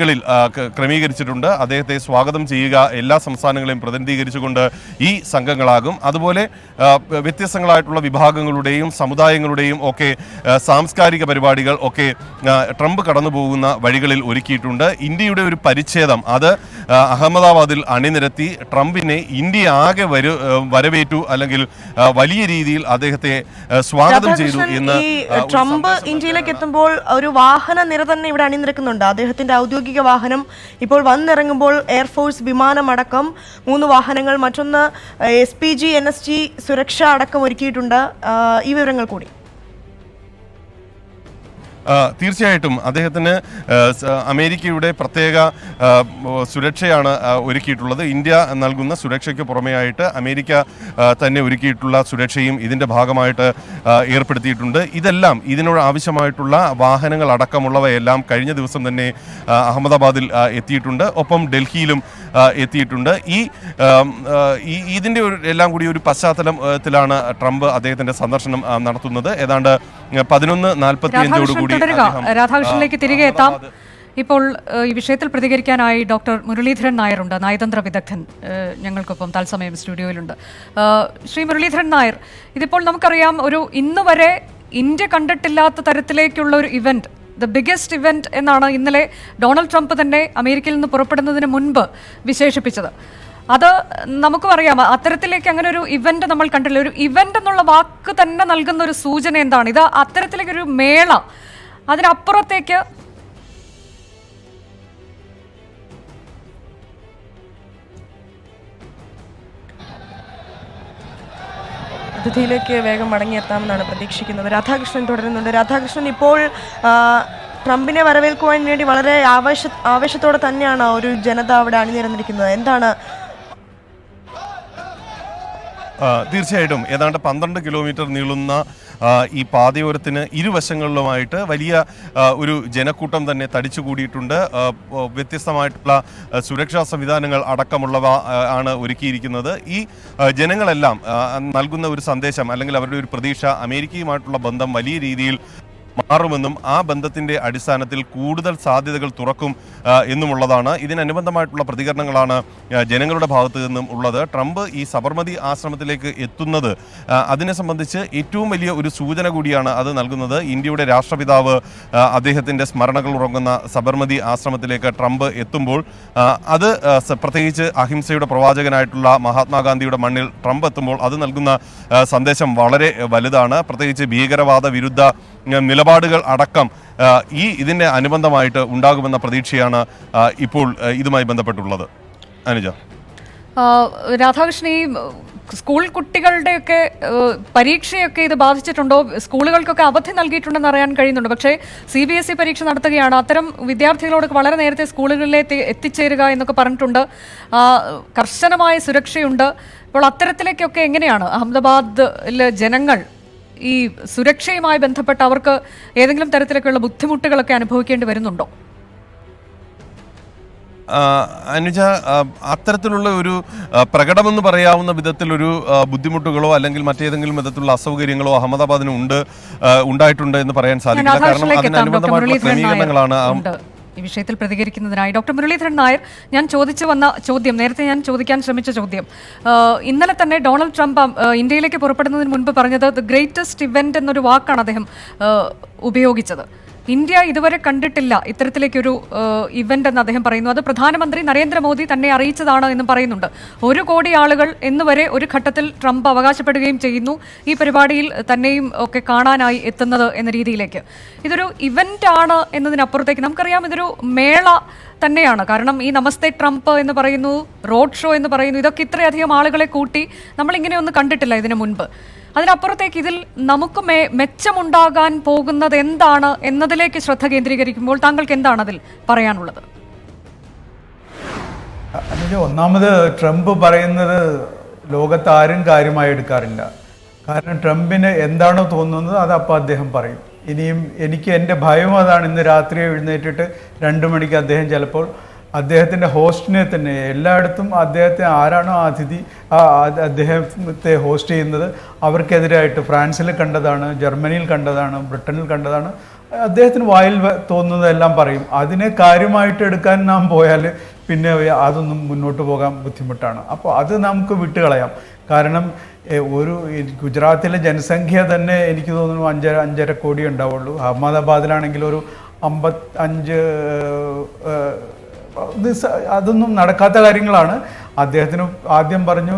Speaker 3: ക്രമീകരിച്ചിട്ടുണ്ട്. അദ്ദേഹത്തെ സ്വാഗതം ചെയ്യുക എല്ലാ സംസ്ഥാനങ്ങളെയും പ്രതിനിധീകരിച്ചുകൊണ്ട് ഈ സംഘങ്ങളാകും. അതുപോലെ വ്യത്യസ്തങ്ങളായിട്ടുള്ള വിഭാഗങ്ങളുടെയും സമുദായങ്ങളുടെയും ഒക്കെ സാംസ്കാരിക പരിപാടികൾ ഒക്കെ ട്രംപ് കടന്നുപോകുന്ന വഴികളിൽ ഒരുക്കിയിട്ടുണ്ട്. ഇന്ത്യയുടെ ഒരു പരിച്ഛേദം അത് അഹമ്മദാബാദിൽ അണിനിരത്തി ട്രംപിനെ ഇന്ത്യ ആകെ വരവേറ്റു, അല്ലെങ്കിൽ വലിയ രീതിയിൽ അദ്ദേഹത്തെ സ്വാഗതം ചെയ്തു എന്ന്.
Speaker 2: ട്രംപ് ഇന്ത്യയിലേക്ക് എത്തുമ്പോൾ ഒരു വാഹന നിര തന്നെ ഇവിടെ അണിനിരക്കുന്നുണ്ട്. അദ്ദേഹത്തിന്റെ ഔദ്യോഗിക വാഹനം ഇപ്പോൾ വന്നിറങ്ങുമ്പോൾ എയർഫോഴ്സ് വിമാനമടക്കം 3 വാഹനങ്ങൾ, മറ്റൊന്ന് SPG NSG സുരക്ഷ അടക്കം ഒരുക്കിയിട്ടുണ്ട്. ഈ വിവരങ്ങൾ കൂടി.
Speaker 3: തീർച്ചയായിട്ടും അദ്ദേഹത്തിന് അമേരിക്കയുടെ പ്രത്യേക സുരക്ഷയാണ് ഒരുക്കിയിട്ടുള്ളത്. ഇന്ത്യ നൽകുന്ന സുരക്ഷയ്ക്ക് പുറമെയായിട്ട് അമേരിക്ക തന്നെ ഒരുക്കിയിട്ടുള്ള സുരക്ഷയും ഇതിൻ്റെ ഭാഗമായിട്ട് ഏർപ്പെടുത്തിയിട്ടുണ്ട്. ഇതെല്ലാം ഇതിനോട് ആവശ്യമായിട്ടുള്ള വാഹനങ്ങൾ അടക്കമുള്ളവയെല്ലാം കഴിഞ്ഞ ദിവസം തന്നെ അഹമ്മദാബാദിൽ എത്തിയിട്ടുണ്ട്. ഒപ്പം ഡൽഹിയിലും എത്തിയിട്ടുണ്ട്. ഇതിൻ്റെ എല്ലാം കൂടി ഒരു പശ്ചാത്തലത്തിലാണ് ട്രംപ് അദ്ദേഹത്തിൻ്റെ സന്ദർശനം നടത്തുന്നത്. ഏതാണ്ട് 11:45
Speaker 1: രാധാകൃഷ്ണനിലേക്ക് തിരികെ എത്താം. ഇപ്പോൾ ഈ വിഷയത്തിൽ പ്രതികരിക്കാനായി ഡോക്ടർ മുരളീധരൻ നായരുണ്ട്, നയതന്ത്ര വിദഗ്ധൻ, ഞങ്ങൾക്കൊപ്പം തത്സമയം സ്റ്റുഡിയോയിലുണ്ട്. ശ്രീ മുരളീധരൻ നായർ, ഇതിപ്പോൾ നമുക്കറിയാം, ഇന്ന് വരെ ഇന്ത്യ കണ്ടിട്ടില്ലാത്ത തരത്തിലേക്കുള്ള ഒരു ഇവന്റ്, ദ ബിഗ്ഗസ്റ്റ് ഇവന്റ് എന്നാണ് ഇന്നലെ ഡൊണാൾഡ് ട്രംപ് തന്നെ അമേരിക്കയിൽ നിന്ന് പുറപ്പെടുന്നതിന് മുൻപ് വിശേഷിപ്പിച്ചത്. അത് നമുക്കും അറിയാം, അത്തരത്തിലേക്ക് അങ്ങനെ ഒരു ഇവന്റ് നമ്മൾ കണ്ടില്ല. ഒരു ഇവന്റ് എന്നുള്ള വാക്ക് തന്നെ നൽകുന്ന ഒരു സൂചന എന്താണ്? ഇത് അത്തരത്തിലേക്കൊരു മേള, അതിനപ്പുറത്തേക്ക്
Speaker 2: അതിഥിയിലേക്ക് വേഗം മടങ്ങിയെത്താമെന്നാണ് പ്രതീക്ഷിക്കുന്നത്. രാധാകൃഷ്ണൻ തുടരുന്നുണ്ട്. രാധാകൃഷ്ണൻ, ഇപ്പോൾ ട്രംപിനെ വരവേൽക്കുവാൻ വേണ്ടി വളരെ ആവേശത്തോടെ തന്നെയാണ് ഒരു ജനത അവിടെ അണിനിരന്നിരിക്കുന്നത്. എന്താണ്?
Speaker 3: തീർച്ചയായിട്ടും ഏതാണ്ട് 12 കിലോമീറ്റർ നീളുന്ന ഈ പാതയോരത്തിന് ഇരുവശങ്ങളിലുമായിട്ട് വലിയ ഒരു ജനക്കൂട്ടം തന്നെ തടിച്ചുകൂടിയിട്ടുണ്ട്. വ്യത്യസ്തമായിട്ടുള്ള സുരക്ഷാ സംവിധാനങ്ങൾ അടക്കമുള്ളവ ആണ് ഒരുക്കിയിരിക്കുന്നത്. ഈ ജനങ്ങളെല്ലാം നൽകുന്ന ഒരു സന്ദേശം, അല്ലെങ്കിൽ അവരുടെ ഒരു പ്രതീക്ഷ, അമേരിക്കയുമായിട്ടുള്ള ബന്ധം വലിയ രീതിയിൽ മാറുമെന്നും ആ ബന്ധത്തിൻ്റെ അടിസ്ഥാനത്തിൽ കൂടുതൽ സാധ്യതകൾ തുറക്കും എന്നുമുള്ളതാണ്. ഇതിനനുബന്ധമായിട്ടുള്ള പ്രതികരണങ്ങളാണ് ജനങ്ങളുടെ ഭാഗത്തു നിന്നും ഉള്ളത്. ട്രംപ് ഈ സബർമതി ആശ്രമത്തിലേക്ക് എത്തുന്നത് അതിനെ സംബന്ധിച്ച് ഏറ്റവും വലിയ ഒരു സൂചന കൂടിയാണ് അത് നൽകുന്നത്. ഇന്ത്യയുടെ രാഷ്ട്രപിതാവ് അദ്ദേഹത്തിൻ്റെ സ്മരണകൾ ഉറങ്ങുന്ന സബർമതി ആശ്രമത്തിലേക്ക് ട്രംപ് എത്തുമ്പോൾ അത് പ്രത്യേകിച്ച് അഹിംസയുടെ പ്രവാചകനായിട്ടുള്ള മഹാത്മാഗാന്ധിയുടെ മണ്ണിൽ ട്രംപ് എത്തുമ്പോൾ അത് നൽകുന്ന സന്ദേശം വളരെ വലുതാണ്. പ്രത്യേകിച്ച് ഭീകരവാദ വിരുദ്ധ നിലപാടുകൾ അടക്കം ഇതിൻ്റെ അനുബന്ധമായിട്ട് ഉണ്ടാകുമെന്ന പ്രതീക്ഷയാണ് ഇപ്പോൾ ഇതുമായി ബന്ധപ്പെട്ടുള്ളത്. അനുജ.
Speaker 1: രാധാകൃഷ്ണൻ, ഈ സ്കൂൾ കുട്ടികളുടെയൊക്കെ പരീക്ഷയൊക്കെ ഇത് ബാധിച്ചിട്ടുണ്ടോ? സ്കൂളുകൾക്കൊക്കെ അവധി നൽകിയിട്ടുണ്ടെന്ന് അറിയാൻ കഴിയുന്നുണ്ട്. പക്ഷേ CBSE പരീക്ഷ നടത്തുകയാണ്. അത്തരം വിദ്യാർത്ഥികളോട് വളരെ നേരത്തെ സ്കൂളുകളിലേക്ക് എത്തിച്ചേരുക എന്നൊക്കെ പറഞ്ഞിട്ടുണ്ട്. കർശനമായ സുരക്ഷയുണ്ട്. അപ്പോൾ അത്തരത്തിലേക്കൊക്കെ എങ്ങനെയാണ് അഹമ്മദാബാദിലെ ജനങ്ങൾ ഈ സുരക്ഷയുമായി ബന്ധപ്പെട്ട് അവർക്ക് ഏതെങ്കിലും തരത്തിലൊക്കെയുള്ള ബുദ്ധിമുട്ടുകളൊക്കെ അനുഭവിക്കേണ്ടി വരുന്നുണ്ടോ?
Speaker 3: അനുജ, അത്തരത്തിലുള്ള ഒരു പ്രകടമെന്ന് പറയാവുന്ന വിധത്തിലൊരു ബുദ്ധിമുട്ടുകളോ അല്ലെങ്കിൽ മറ്റേതെങ്കിലും വിധത്തിലുള്ള അസൗകര്യങ്ങളോ അഹമ്മദാബാദിന് ഉണ്ടായിട്ടുണ്ട് എന്ന് പറയാൻ സാധിക്കില്ല. കാരണം അതിനനുബന്ധമായിട്ടുള്ള ക്രമീകരണങ്ങളാണ്
Speaker 1: ഈ വിഷയത്തിൽ പ്രതികരിക്കുന്നതിനായി. ഡോക്ടർ മുരളീധരൻ നായർ, ഞാൻ ചോദിച്ചു വന്ന ചോദ്യം, നേരത്തെ ഞാൻ ചോദിക്കാൻ ശ്രമിച്ച ചോദ്യം, ഇന്നലെ തന്നെ ഡൊണാൾഡ് ട്രംപ് ഇന്ത്യയിലേക്ക് പുറപ്പെടുന്നതിന് മുൻപ് പറഞ്ഞത് ദ ഗ്രേറ്റസ്റ്റ് ഇവന്റ് എന്നൊരു വാക്കാണ് അദ്ദേഹം ഉപയോഗിച്ചത്. ഇന്ത്യ ഇതുവരെ കണ്ടിട്ടില്ല ഇത്തരത്തിലേക്കൊരു ഇവന്റ് എന്ന് അദ്ദേഹം പറയുന്നു. അത് പ്രധാനമന്ത്രി നരേന്ദ്രമോദി തന്നെ അറിയിച്ചതാണ് എന്നും പറയുന്നുണ്ട്. 1 കോടി ആളുകൾ എന്നുവരെ ഒരു ഘട്ടത്തിൽ ട്രംപ് അവകാശപ്പെടുകയും ചെയ്യുന്നു ഈ പരിപാടിയിൽ തന്നെയും ഒക്കെ കാണാനായി എത്തുന്നത് എന്ന രീതിയിലേക്ക്. ഇതൊരു ഇവന്റ് ആണ് എന്നതിനപ്പുറത്തേക്ക് നമുക്കറിയാം ഇതൊരു മേള തന്നെയാണ്. കാരണം ഈ നമസ്തേ ട്രംപ് എന്ന് പറയുന്നു, റോഡ് ഷോ എന്ന് പറയുന്നു, ഇതൊക്കെ ഇത്രയധികം ആളുകളെ കൂട്ടി നമ്മളിങ്ങനെ ഒന്നും കണ്ടിട്ടില്ല ഇതിനു മുൻപ്. അതിനപ്പുറത്തേക്ക് ഇതിൽ നമുക്ക് മെച്ചമുണ്ടാകാൻ പോകുന്നത് എന്താണ് എന്നതിലേക്ക് ശ്രദ്ധ കേന്ദ്രീകരിക്കുമ്പോൾ താങ്കൾക്ക് എന്താണ് അതിൽ പറയാനുള്ളത്?
Speaker 4: ഒന്നാമത് ട്രംപ് പറയുന്നത് ലോകത്ത് ആരും കാര്യമായി എടുക്കാറില്ല. കാരണം ട്രംപിന് എന്താണോ തോന്നുന്നത് അത് അപ്പോൾ അദ്ദേഹം പറയും. ഇനിയും എനിക്ക് എൻ്റെ ഭയം അതാണ്. ഇന്ന് രാത്രി എഴുന്നേറ്റിട്ട് 2 മണിക്ക് അദ്ദേഹം ചിലപ്പോൾ അദ്ദേഹത്തിൻ്റെ ഹോസ്റ്റിനെ തന്നെ എല്ലായിടത്തും അദ്ദേഹത്തെ ആരാണോ അതിഥി അദ്ദേഹത്തെ ഹോസ്റ്റ് ചെയ്യുന്നത് അവർക്കെതിരായിട്ട് ഫ്രാൻസിൽ കണ്ടതാണ്, ജർമ്മനിയിൽ കണ്ടതാണ്, ബ്രിട്ടനിൽ കണ്ടതാണ്, അദ്ദേഹത്തിന് വായിൽ തോന്നുന്നതെല്ലാം പറയും. അതിനെ കാര്യമായിട്ട് എടുക്കാൻ നാം പോയാൽ പിന്നെ അതൊന്നും മുന്നോട്ട് പോകാൻ ബുദ്ധിമുട്ടാണ്. അപ്പോൾ അത് നമുക്ക് വിട്ടുകളയാം. കാരണം ഗുജറാത്തിലെ ജനസംഖ്യ തന്നെ എനിക്ക് തോന്നുന്നു 5.5 കോടി ഉണ്ടാവുള്ളൂ. അഹമ്മദാബാദിലാണെങ്കിൽ ഒരു 55 അതൊന്നും നടക്കാത്ത കാര്യങ്ങളാണ്. അദ്ദേഹത്തിന് ആദ്യം പറഞ്ഞു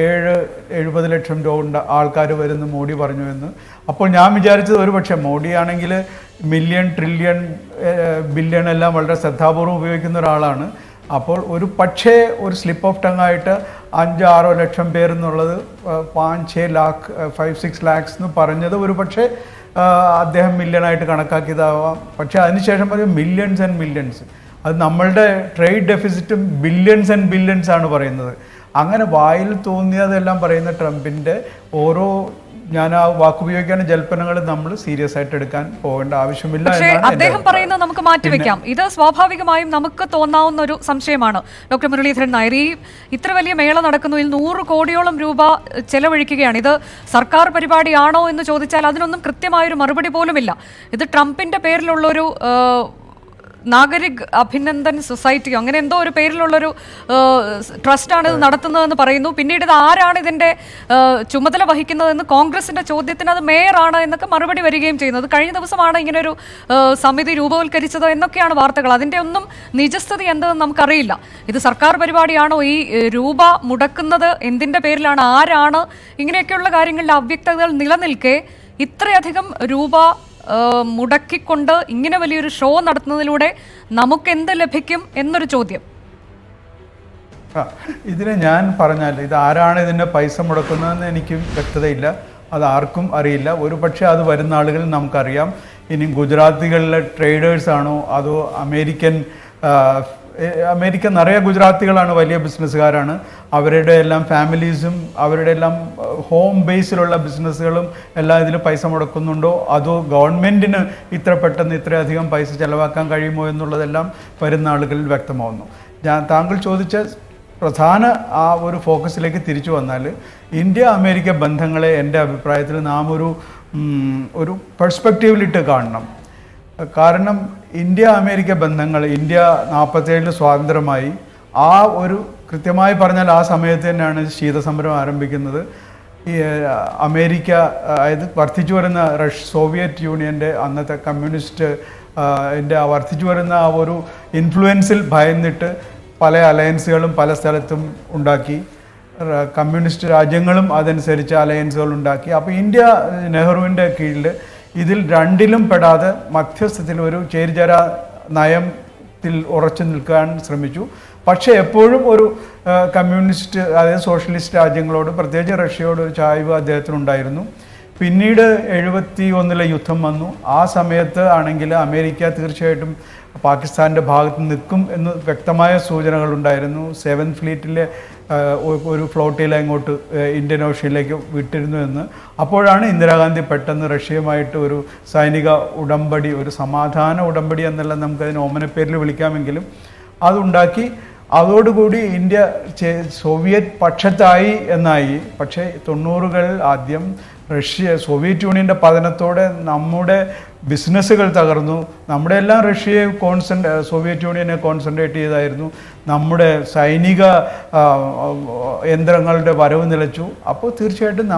Speaker 4: 70 ലക്ഷം ആൾക്കാർ വരുന്ന മോഡി പറഞ്ഞു എന്ന്. അപ്പോൾ ഞാൻ വിചാരിച്ചത് ഒരുപക്ഷെ മോഡിയാണെങ്കിൽ മില്യൺ, ട്രില്യൺ, ബില്യൺ എല്ലാം വളരെ ശ്രദ്ധാപൂർവ്വം ഉപയോഗിക്കുന്ന ഒരാളാണ്. അപ്പോൾ ഒരു സ്ലിപ്പ് ഓഫ് ടങ് ആയിട്ട് 5-6 ലക്ഷം പേരെന്നുള്ളത് 5-6 ലാഖ് 5-6 ലാക്സ് എന്ന് പറഞ്ഞത് ഒരുപക്ഷെ അദ്ദേഹം മില്യണായിട്ട് കണക്കാക്കിയതാവാം. പക്ഷേ അതിനുശേഷം പറയും മില്യൺസ് ആൻഡ് മില്യൺസ്. അത് നമ്മളുടെ ട്രേഡ് ഡെഫിസിറ്റും ബില്യൺസ് ആൻഡ് ബില്യൺസ് ആണ് പറയുന്നത്. അങ്ങനെ വായിൽ തോന്നിയതെല്ലാം പറയുന്ന ട്രംപിൻ്റെ ഞാൻ ആ വാക്കുപയോഗിക്കുന്ന ജൽപ്പനങ്ങൾ നമ്മൾ സീരിയസ് ആയിട്ട് എടുക്കാൻ പോകേണ്ട ആവശ്യമില്ല.
Speaker 1: പക്ഷേ അദ്ദേഹം പറയുന്നത് നമുക്ക് മാറ്റിവെക്കാം. ഇത് സ്വാഭാവികമായും നമുക്ക് തോന്നാവുന്ന ഒരു സംശയമാണ്. ഡോക്ടർ മുരളീധരൻ നായർ, ഇത്ര വലിയ മേള നടക്കുന്നു, 100 കോടിയോളം രൂപ ചെലവഴിക്കുകയാണ്. ഇത് സർക്കാർ പരിപാടിയാണോ എന്ന് ചോദിച്ചാൽ അതിനൊന്നും കൃത്യമായൊരു മറുപടി പോലുമില്ല. ഇത് ട്രംപിന്റെ പേരിലുള്ളൊരു നാഗരിക് അഭിനന്ദൻ സൊസൈറ്റിയോ അങ്ങനെ എന്തോ ഒരു പേരിലുള്ളൊരു ട്രസ്റ്റാണ് ഇത് നടത്തുന്നതെന്ന് പറയുന്നു. പിന്നീട് ഇത് ആരാണ് ഇതിൻ്റെ ചുമതല വഹിക്കുന്നതെന്ന് കോൺഗ്രസിൻ്റെ ചോദ്യത്തിന് അത് മേയറാണ് എന്നൊക്കെ മറുപടി വരികയും ചെയ്യുന്നത്. കഴിഞ്ഞ ദിവസമാണ് ഇങ്ങനൊരു സമിതി രൂപവൽക്കരിച്ചത് എന്നൊക്കെയാണ് വാർത്തകൾ. അതിൻ്റെ ഒന്നും നിജസ്ഥിതി എന്തെന്ന് നമുക്കറിയില്ല. ഇത് സർക്കാർ പരിപാടിയാണോ, ഈ രൂപ മുടക്കുന്നത് എന്തിൻ്റെ പേരിലാണ്, ആരാണ്, ഇങ്ങനെയൊക്കെയുള്ള കാര്യങ്ങളിൽ അവ്യക്തതകൾ നിലനിൽക്കെ ഇത്രയധികം രൂപ മുടക്കിക്കൊണ്ട് ഇങ്ങനെ വലിയൊരു ഷോ നടത്തുന്നതിലൂടെ നമുക്ക് എന്ത് ലഭിക്കും എന്നൊരു ചോദ്യം.
Speaker 4: ഇതിന് ഞാൻ പറഞ്ഞാൽ ഇത് ആരാണ് ഇതിൻ്റെ പൈസ മുടക്കുന്നതെന്ന് എനിക്ക് വ്യക്തതയില്ല. അത് ആർക്കും അറിയില്ല. ഒരുപക്ഷെ അത് വരുന്ന ആളുകൾ നമുക്കറിയാം. ഇനി ഗുജറാത്തികളിലെ ട്രേഡേഴ്സാണോ അതോ അമേരിക്ക നിറയെ ഗുജറാത്തികളാണ്, വലിയ ബിസിനസ്സുകാരാണ്. അവരുടെ എല്ലാം ഫാമിലീസും അവരുടെ എല്ലാം ഹോം ബേസിലുള്ള ബിസിനസ്സുകളും എല്ലാം ഇതിൽ പൈസ മുടക്കുന്നുണ്ടോ അതോ ഗവൺമെൻറ്റിന് പെട്ടെന്ന് ഇത്രയധികം പൈസ ചെലവാക്കാൻ കഴിയുമോ എന്നുള്ളതെല്ലാം വരുന്ന ആളുകളിൽ വ്യക്തമാവുന്നു. താങ്കൾ ചോദിച്ച പ്രധാന ആ ഒരു ഫോക്കസിലേക്ക് തിരിച്ചു വന്നാൽ ഇന്ത്യ അമേരിക്ക ബന്ധങ്ങളെ എൻ്റെ അഭിപ്രായത്തിൽ നാം ഒരു പെർസ്പെക്റ്റീവിലിട്ട് കാണണം. കാരണം ഇന്ത്യ അമേരിക്ക ബന്ധങ്ങൾ, ഇന്ത്യ 47 സ്വാതന്ത്ര്യമായി, കൃത്യമായി പറഞ്ഞാൽ ആ സമയത്ത് തന്നെയാണ് ശീതസമരം ആരംഭിക്കുന്നത്. ഈ അമേരിക്ക, അതായത് വർദ്ധിച്ചു വരുന്ന സോവിയറ്റ് യൂണിയൻ്റെ അന്നത്തെ കമ്മ്യൂണിസ്റ്റ് വർദ്ധിച്ചു വരുന്ന ആ ഒരു ഇൻഫ്ലുവൻസിൽ ഭയന്നിട്ട് പല അലയൻസുകളും പല സ്ഥലത്തും ഉണ്ടാക്കി. കമ്മ്യൂണിസ്റ്റ് രാജ്യങ്ങളും അതനുസരിച്ച് അലയൻസുകൾ ഉണ്ടാക്കി. അപ്പോൾ ഇന്ത്യ നെഹ്റുവിൻ്റെ കീഴിൽ ഇതിൽ രണ്ടിലും പെടാതെ മധ്യസ്ഥത്തിൽ ഒരു ചേരിചേര നയത്തിൽ ഉറച്ചു നിൽക്കാൻ ശ്രമിച്ചു. പക്ഷേ എപ്പോഴും ഒരു കമ്മ്യൂണിസ്റ്റ്, അതായത് സോഷ്യലിസ്റ്റ് രാജ്യങ്ങളോട്, പ്രത്യേകിച്ച് റഷ്യയോട് ഒരു ചായ്വ് അദ്ദേഹത്തിനുണ്ടായിരുന്നു. പിന്നീട് 71 യുദ്ധം വന്നു. ആ സമയത്ത് ആണെങ്കിൽ അമേരിക്ക തീർച്ചയായിട്ടും പാകിസ്ഥാൻ്റെ ഭാഗത്ത് നിൽക്കും എന്ന് വ്യക്തമായ സൂചനകളുണ്ടായിരുന്നു. 7th ഫ്ലീറ്റിലെ ഒരു ഫ്ലോട്ടിൽ അങ്ങോട്ട് ഇന്ത്യൻ ഓഷ്യനിലേക്ക് വിട്ടിരുന്നു എന്ന്. അപ്പോഴാണ് ഇന്ദിരാഗാന്ധി പെട്ടെന്ന് റഷ്യയുമായിട്ട് ഒരു സൈനിക ഉടമ്പടി, ഒരു സമാധാന ഉടമ്പടി എന്നുള്ള നമുക്കതിന് ഓമനപ്പേരിൽ വിളിക്കാമെങ്കിലും അതുണ്ടാക്കി. അതോടുകൂടി ഇന്ത്യ സോവിയറ്റ് പക്ഷത്തായി എന്നായി. പക്ഷേ 90കൾ ആദ്യം സോവിയറ്റ് യൂണിയൻ്റെ പതനത്തോടെ നമ്മുടെ ബിസിനസ്സുകൾ തകർന്നു. നമ്മുടെ എല്ലാം റഷ്യയെ സോവിയറ്റ് യൂണിയനെ കോൺസെൻട്രേറ്റ് ചെയ്തായിരുന്നു. നമ്മുടെ സൈനിക യന്ത്രങ്ങളുടെ വരവ് നിലച്ചു. അപ്പോൾ തീർച്ചയായിട്ടും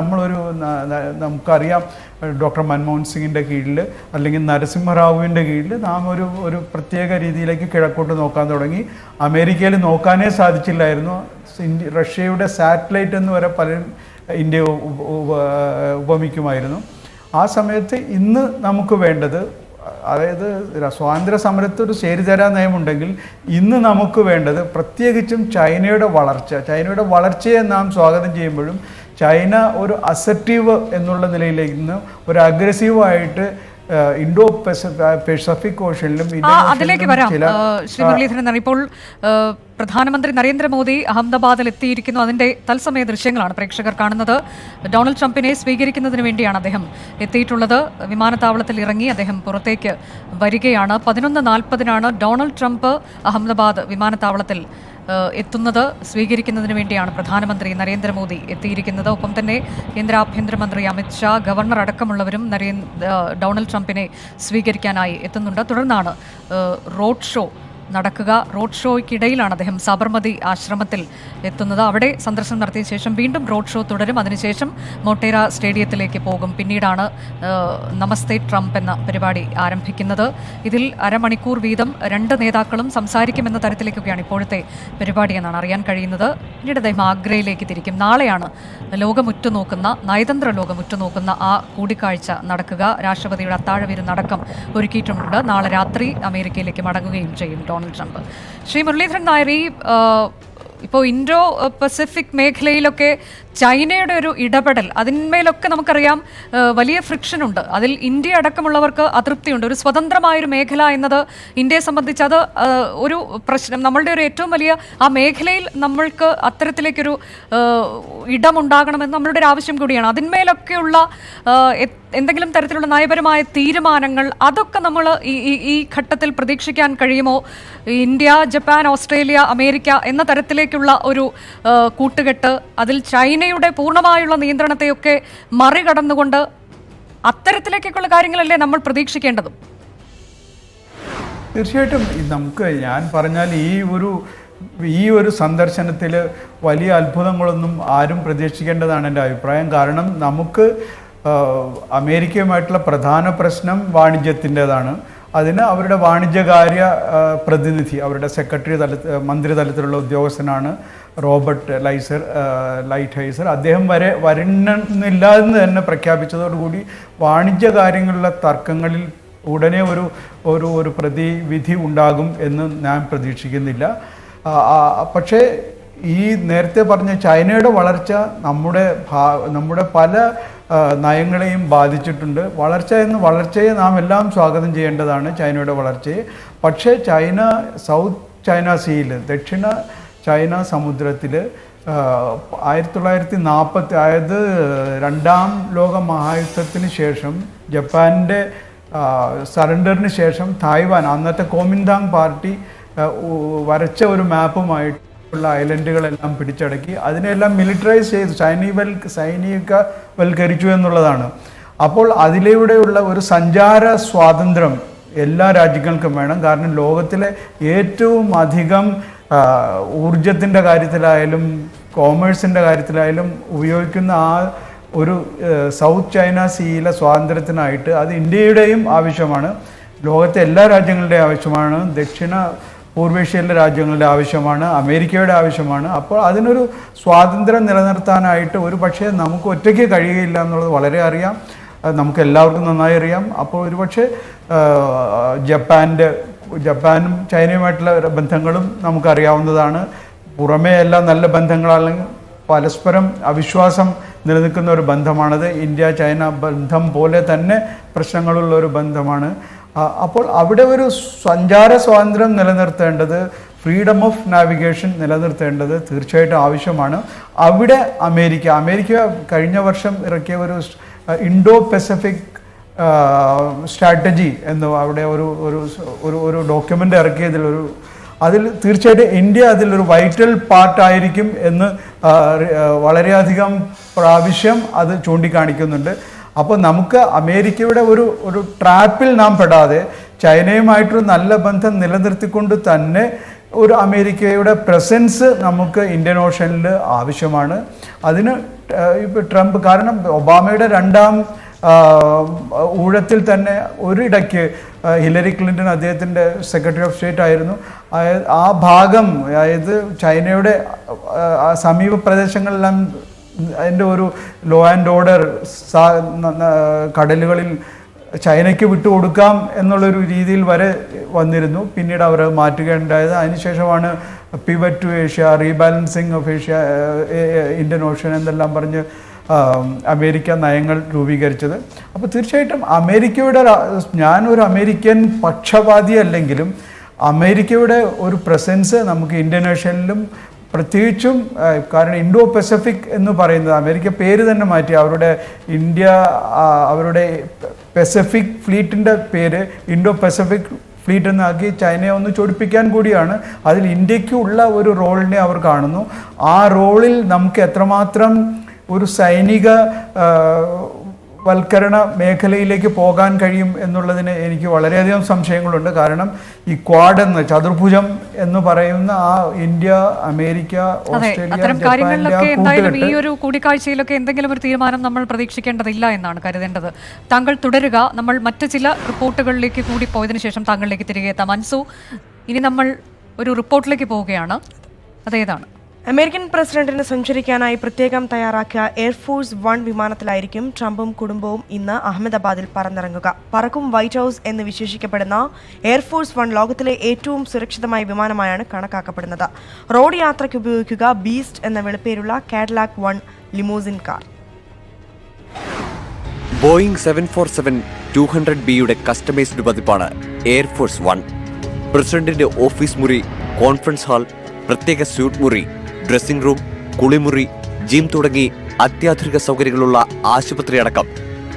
Speaker 4: നമുക്കറിയാം ഡോക്ടർ മൻമോഹൻ സിംഗിൻ്റെ കീഴിൽ അല്ലെങ്കിൽ നരസിംഹറാവുവിൻ്റെ കീഴിൽ നാം ഒരു പ്രത്യേക രീതിയിലേക്ക് കിഴക്കോട്ട് നോക്കാൻ തുടങ്ങി. അമേരിക്കയിൽ നോക്കാനേ സാധിച്ചില്ലായിരുന്നു. റഷ്യയുടെ സാറ്റലൈറ്റ് എന്ന് വരെ പലരും ഇന്ത്യയെ ഉപമിക്കുമായിരുന്നു. ആ സമയത്ത് ഇന്ന് നമുക്ക് വേണ്ടത്, അതായത് സ്വാതന്ത്ര്യ സമരത്ത് ഒരു ചേരിചേരാ നയമുണ്ടെങ്കിൽ ഇന്ന് നമുക്ക് വേണ്ടത് പ്രത്യേകിച്ചും ചൈനയുടെ വളർച്ചയെ നാം സ്വാഗതം ചെയ്യുമ്പോഴും ചൈന ഒരു അസർട്ടീവ് എന്നുള്ള നിലയിലേക്ക് നിന്ന് ഒരു അഗ്രസീവായിട്ട് ഇൻഡോ പസഫിക് ഓഷ്യനിലും
Speaker 1: അതിലേക്ക് വരാം. ശ്രീ മുരളീധരൻ, ഇപ്പോൾ പ്രധാനമന്ത്രി നരേന്ദ്രമോദി അഹമ്മദാബാദിൽ എത്തിയിരിക്കുന്നു. അതിന്റെ തത്സമയ ദൃശ്യങ്ങളാണ് പ്രേക്ഷകർ കാണുന്നത്. ഡൊണാൾഡ് ട്രംപിനെ സ്വീകരിക്കുന്നതിന് വേണ്ടിയാണ് അദ്ദേഹം എത്തിയിട്ടുള്ളത്. വിമാനത്താവളത്തിൽ ഇറങ്ങി അദ്ദേഹം പുറത്തേക്ക് വരികയാണ്. 11:40 ഡൊണാൾഡ് ട്രംപ് അഹമ്മദാബാദ് വിമാനത്താവളത്തിൽ എത്തുന്നത്. സ്വീകരിക്കുന്നതിന് വേണ്ടിയാണ് പ്രധാനമന്ത്രി നരേന്ദ്രമോദി എത്തിയിരിക്കുന്നത്. ഒപ്പം തന്നെ കേന്ദ്ര ആഭ്യന്തരമന്ത്രി അമിത്ഷാ, ഗവർണർ അടക്കമുള്ളവരും ഡൊണാൾഡ് ട്രംപിനെ സ്വീകരിക്കാനായി എത്തുന്നുണ്ട്. തുടർന്നാണ് റോഡ് ഷോ നടക്കുക. റോഡ് ഷോയ്ക്കിടയിലാണ് അദ്ദേഹം സബർമതി ആശ്രമത്തിൽ എത്തുന്നത്. അവിടെ സന്ദർശനം നടത്തിയ ശേഷം വീണ്ടും റോഡ് ഷോ തുടരും. അതിനുശേഷം മൊട്ടേര സ്റ്റേഡിയത്തിലേക്ക് പോകും. പിന്നീടാണ് നമസ്തേ ട്രംപ് എന്ന പരിപാടി ആരംഭിക്കുന്നത്. ഇതിൽ അരമണിക്കൂർ വീതം 2 നേതാക്കളും സംസാരിക്കുമെന്ന തരത്തിലേക്കൊക്കെയാണ് ഇപ്പോഴത്തെ പരിപാടി എന്നാണ് അറിയാൻ കഴിയുന്നത്. പിന്നീട് അദ്ദേഹം ആഗ്രയിലേക്ക് തിരിക്കും. നാളെയാണ് നയതന്ത്ര ലോകം ഉറ്റുനോക്കുന്ന ആ കൂടിക്കാഴ്ച നടക്കുക. രാഷ്ട്രപതിയുടെ അത്താഴ വിരുന്നടക്കം ഒരുക്കിയിട്ടുണ്ട്. നാളെ രാത്രി അമേരിക്കയിലേക്ക് മടങ്ങുകയും ചെയ്യും ഡൊണാൾഡ് ട്രംപ്. ശ്രീ മുരളീധരൻ നായർ, ഇപ്പോൾ ഇൻഡോ പസഫിക് മേഖലയിലൊക്കെ ചൈനയുടെ ഒരു ഇടപെടൽ, അതിന്മേലൊക്കെ നമുക്കറിയാം വലിയ ഫ്രിക്ഷൻ ഉണ്ട്. അതിൽ ഇന്ത്യ അടക്കമുള്ളവർക്ക് അതൃപ്തിയുണ്ട്. ഒരു സ്വതന്ത്രമായൊരു മേഖല എന്നത് ഇന്ത്യയെ സംബന്ധിച്ച് അത് ഒരു പ്രശ്നം. നമ്മളുടെ ഒരു ഏറ്റവും വലിയ ആ മേഖലയിൽ നമ്മൾക്ക് അത്തരത്തിലേക്കൊരു ഇടമുണ്ടാകണമെന്ന് നമ്മളുടെ ഒരു ആവശ്യം കൂടിയാണ്. അതിന്മേലൊക്കെയുള്ള എന്തെങ്കിലും തരത്തിലുള്ള നയപരമായ തീരുമാനങ്ങൾ അതൊക്കെ നമ്മൾ ഈ ഘട്ടത്തിൽ പ്രതീക്ഷിക്കാൻ കഴിയുമോ? ഇന്ത്യ, ജപ്പാൻ, ഓസ്ട്രേലിയ, അമേരിക്ക എന്ന തരത്തിലേക്കുള്ള ഒരു കൂട്ടുകെട്ട്, അതിൽ ചൈനയുടെ പൂർണ്ണമായുള്ള നിയന്ത്രണത്തെയൊക്കെ മറികടന്നുകൊണ്ട് അത്തരത്തിലേക്കുള്ള കാര്യങ്ങളല്ലേ നമ്മൾ പ്രതീക്ഷിക്കേണ്ടതും?
Speaker 4: തീർച്ചയായിട്ടും ഞാൻ പറഞ്ഞാൽ ഈ ഒരു സന്ദർശനത്തിൽ വലിയ അത്ഭുതങ്ങളൊന്നും ആരും പ്രതീക്ഷിക്കേണ്ടതാണ് എൻ്റെ അഭിപ്രായം. കാരണം നമുക്ക് അമേരിക്കയുമായിട്ടുള്ള പ്രധാന പ്രശ്നം വാണിജ്യത്തിൻ്റെതാണ്. അതിന് അവരുടെ വാണിജ്യകാര്യ പ്രതിനിധി, അവരുടെ മന്ത്രി തലത്തിലുള്ള ഉദ്യോഗസ്ഥനാണ് റോബർട്ട് ലൈറ്റ്ഹൈസർ. അദ്ദേഹം വരുന്നില്ല എന്ന് തന്നെ പ്രഖ്യാപിച്ചതോടുകൂടി വാണിജ്യകാര്യങ്ങളിലുള്ള തർക്കങ്ങളിൽ ഉടനെ ഒരു പ്രതിവിധി ഉണ്ടാകും എന്ന് ഞാൻ പ്രതീക്ഷിക്കുന്നില്ല. പക്ഷേ ഈ നേരത്തെ പറഞ്ഞ ചൈനയുടെ വളർച്ച നമ്മുടെ പല നയങ്ങളെയും ബാധിച്ചിട്ടുണ്ട്. വളർച്ചയെ നാം എല്ലാം സ്വാഗതം ചെയ്യേണ്ടതാണ്, ചൈനയുടെ വളർച്ചയെ. പക്ഷേ സൗത്ത് ചൈന സീയിൽ, ദക്ഷിണ ചൈന സമുദ്രത്തിൽ 1940, അതായത് 2ാം ലോക മഹായുദ്ധത്തിന് ശേഷം ജപ്പാൻ്റെ സറണ്ടറിന് ശേഷം തായ്വാൻ, അന്നത്തെ കോമിന്താങ് പാർട്ടി വരച്ച ഒരു മാപ്പുമായിട്ട് ഉള്ള ഐലൻഡുകളെല്ലാം പിടിച്ചടക്കി അതിനെല്ലാം മിലിറ്ററൈസ് ചെയ്തു, സൈനികവൽക്കരിച്ചു എന്നുള്ളതാണ്. അപ്പോൾ അതിലൂടെയുള്ള ഒരു സഞ്ചാര സ്വാതന്ത്ര്യം എല്ലാ രാജ്യങ്ങൾക്കും വേണം. കാരണം ലോകത്തിലെ ഏറ്റവും അധികം ഊർജത്തിൻ്റെ കാര്യത്തിലായാലും കോമേഴ്സിൻ്റെ കാര്യത്തിലായാലും ഉപയോഗിക്കുന്ന ഒരു സൗത്ത് ചൈന സീയിലെ സ്വാതന്ത്ര്യത്തിനായിട്ട് അത് ഇന്ത്യയുടെയും ആവശ്യമാണ്, ലോകത്തെ എല്ലാ രാജ്യങ്ങളുടെയും ആവശ്യമാണ്, ദക്ഷിണ പൂർവേഷ്യയിലെ രാജ്യങ്ങളുടെ ആവശ്യമാണ്, അമേരിക്കയുടെ ആവശ്യമാണ്. അപ്പോൾ അതിനൊരു സ്വാതന്ത്ര്യം നിലനിർത്താനായിട്ട് ഒരു പക്ഷേ നമുക്ക് ഒറ്റയ്ക്ക് കഴിയുകയില്ല എന്നുള്ളത് വളരെ അറിയാം, നമുക്ക് എല്ലാവർക്കും നന്നായി അറിയാം. അപ്പോൾ ഒരുപക്ഷെ ജപ്പാനും ചൈനയുമായിട്ടുള്ള ബന്ധങ്ങളും നമുക്കറിയാവുന്നതാണ്. പുറമേ എല്ലാം നല്ല ബന്ധങ്ങളല്ലെങ്കിൽ പരസ്പരം അവിശ്വാസം നിലനിൽക്കുന്ന ഒരു ബന്ധമാണത്. ഇന്ത്യ ചൈന ബന്ധം പോലെ തന്നെ പ്രശ്നങ്ങളുള്ള ഒരു ബന്ധമാണ്. അപ്പോൾ അവിടെ ഒരു സഞ്ചാര സ്വാതന്ത്ര്യം നിലനിർത്തേണ്ടത്, ഫ്രീഡം ഓഫ് നാവിഗേഷൻ നിലനിർത്തേണ്ടത് തീർച്ചയായിട്ടും ആവശ്യമാണ്. അവിടെ അമേരിക്ക കഴിഞ്ഞ വർഷം ഇറക്കിയ ഒരു ഇൻഡോ പസഫിക് സ്ട്രാറ്റജി എന്ന് അവിടെ ഒരു ഡോക്യുമെൻ്റ് ഇറക്കിയതിൽ അതിൽ തീർച്ചയായിട്ടും ഇന്ത്യ അതിലൊരു വൈറ്റൽ പാർട്ടായിരിക്കും എന്ന് വളരെയധികം പ്രാവശ്യം അത് ചൂണ്ടിക്കാണിക്കുന്നുണ്ട്. അപ്പോൾ നമുക്ക് അമേരിക്കയുടെ ഒരു ട്രാപ്പിൽ നാം പെടാതെ ചൈനയുമായിട്ടൊരു നല്ല ബന്ധം നിലനിർത്തിക്കൊണ്ട് തന്നെ ഒരു അമേരിക്കയുടെ പ്രസൻസ് നമുക്ക് ഇന്ത്യൻ ഓഷനിൽ ആവശ്യമാണ്. അതിന് ഇപ്പോൾ ട്രംപ്, കാരണം ഒബാമയുടെ രണ്ടാം ഊഴത്തിൽ തന്നെ ഒരിടയ്ക്ക് ഹിലരി ക്ലിൻ്റൺ അദ്ദേഹത്തിൻ്റെ സെക്രട്ടറി ഓഫ് സ്റ്റേറ്റ് ആയിരുന്നു. ആ ഭാഗം, അതായത് ചൈനയുടെ സമീപ പ്രദേശങ്ങളെല്ലാം അതിൻ്റെ ഒരു ലോ ആൻഡ് ഓർഡർ കടലുകളിൽ ചൈനയ്ക്ക് വിട്ടുകൊടുക്കാം എന്നുള്ളൊരു രീതിയിൽ വരെ വന്നിരുന്നു. പിന്നീട് അവർ മാറ്റുകയുണ്ടായത്. അതിനുശേഷമാണ് pivot to Asia, rebalancing of Asia, Indian ocean എന്നെല്ലാം പറഞ്ഞ് അമേരിക്ക നയങ്ങൾ രൂപീകരിച്ചത്. അപ്പോൾ തീർച്ചയായിട്ടും അമേരിക്കയുടെ, ഞാനൊരു അമേരിക്കൻ പക്ഷപാതി അല്ലെങ്കിലും അമേരിക്കയുടെ ഒരു പ്രസൻസ് നമുക്ക് ഇന്ത്യൻ ഓഷനിലും പ്രത്യേകിച്ചും, കാരണം ഇൻഡോ പസഫിക് എന്ന് പറയുന്നത് അമേരിക്ക പേര് തന്നെ മാറ്റി, അവരുടെ പസഫിക് ഫ്ലീറ്റിൻ്റെ പേര് ഇൻഡോ പസഫിക് ഫ്ലീറ്റ് എന്നാക്കി ചൈനയെ ഒന്ന് ചൊടിപ്പിക്കാൻ കൂടിയാണ്. അതിൽ ഇന്ത്യക്കുള്ള ഒരു റോളിനെ അവർ കാണുന്നു. ആ റോളിൽ നമുക്ക് എത്രമാത്രം ഒരു സൈനിക വൽക്കരണ മേഖലയിലേക്ക് പോകാൻ കഴിയും എന്നുള്ളതിന് എനിക്ക് വളരെയധികം സംശയങ്ങളുണ്ട്. കാരണം ഈ ക്വാഡ് എന്ന്, ചതുർഭുജം എന്ന് പറയുന്ന ആ ഇന്ത്യ, അമേരിക്ക, ഓസ്ട്രേലിയ,
Speaker 1: അത്തരം കാര്യങ്ങളിലൊക്കെ എന്തായാലും ഈ ഒരു കൂടിക്കാഴ്ചയിലൊക്കെ എന്തെങ്കിലും ഒരു തീരുമാനം നമ്മൾ പ്രതീക്ഷിക്കേണ്ടതില്ല എന്നാണ് കരുതേണ്ടത്. താങ്കൾ തുടരുക. നമ്മൾ മറ്റ് ചില റിപ്പോർട്ടുകളിലേക്ക് കൂടി പോയതിനു ശേഷം താങ്കളിലേക്ക് തിരികെ എത്താം. അൻസു, ഇനി നമ്മൾ ഒരു റിപ്പോർട്ടിലേക്ക് പോവുകയാണ്. അതേതാണ്?
Speaker 2: അമേരിക്കൻ പ്രസിഡന്റിന് സഞ്ചരിക്കാനായി പ്രത്യേകം തയ്യാറാക്കിയ എയർഫോഴ്സ് 1 വിമാനത്തിലായിരിക്കും ട്രംപും കുടുംബവും ഇന്ന് അഹമ്മദാബാദിൽ പറന്നിറങ്ങുക. പറക്കും വൈറ്റ് ഹൗസ് എന്ന് വിശേഷിക്കപ്പെടുന്ന എയർഫോഴ്സ് 1 ലോകത്തിലെ ഏറ്റവും സുരക്ഷിതമായ വിമാനമായാണ് കണക്കാക്കപ്പെടുന്നത്. റോഡ് യാത്രയ്ക്ക് ഉപയോഗിക്കുക ബീസ്റ്റ് എന്ന വിളിപ്പേരുള്ള കാഡിലാക് 1 ലിമോസിൻ കാർ.
Speaker 5: ബോയിങ് 747-200Bയുടെ കസ്റ്റമൈസ്ഡ് പതിപ്പാണ് എയർഫോഴ്സ് 1. പ്രസിഡന്റിന്റെ ഓഫീസ് മുറി, കോൺഫറൻസ് ഹാൾ, പ്രത്യേക സ്യൂട്ട് മുറി, ഡ്രസ്സിംഗ് റൂം, കുളിമുറി, ജിം തുടങ്ങി അത്യാധുനിക സൗകര്യങ്ങളുള്ള ആശുപത്രി അടക്കം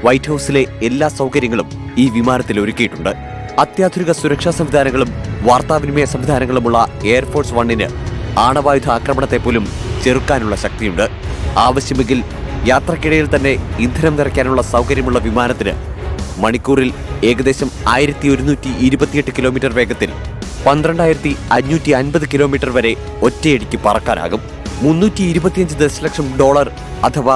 Speaker 5: വൈറ്റ് ഹൌസിലെ എല്ലാ സൗകര്യങ്ങളും ഈ വിമാനത്തിൽ ഒരുക്കിയിട്ടുണ്ട്. അത്യാധുനിക സുരക്ഷാ സംവിധാനങ്ങളും വാർത്താവിനിമയ സംവിധാനങ്ങളുമുള്ള എയർഫോഴ്സ് 1-ന് ആണവായുധ ആക്രമണത്തെ പോലും ചെറുക്കാനുള്ള ശക്തിയുണ്ട്. ആവശ്യമെങ്കിൽ യാത്രക്കിടയിൽ തന്നെ ഇന്ധനം നിറയ്ക്കാനുള്ള സൗകര്യമുള്ള വിമാനത്തിന് മണിക്കൂറിൽ ഏകദേശം 1128 കിലോമീറ്റർ വേഗത്തിൽ 12,550 കിലോമീറ്റർ വരെ ഒറ്റയടിക്ക് പറക്കാനാകും. $325 ദശലക്ഷം അഥവാ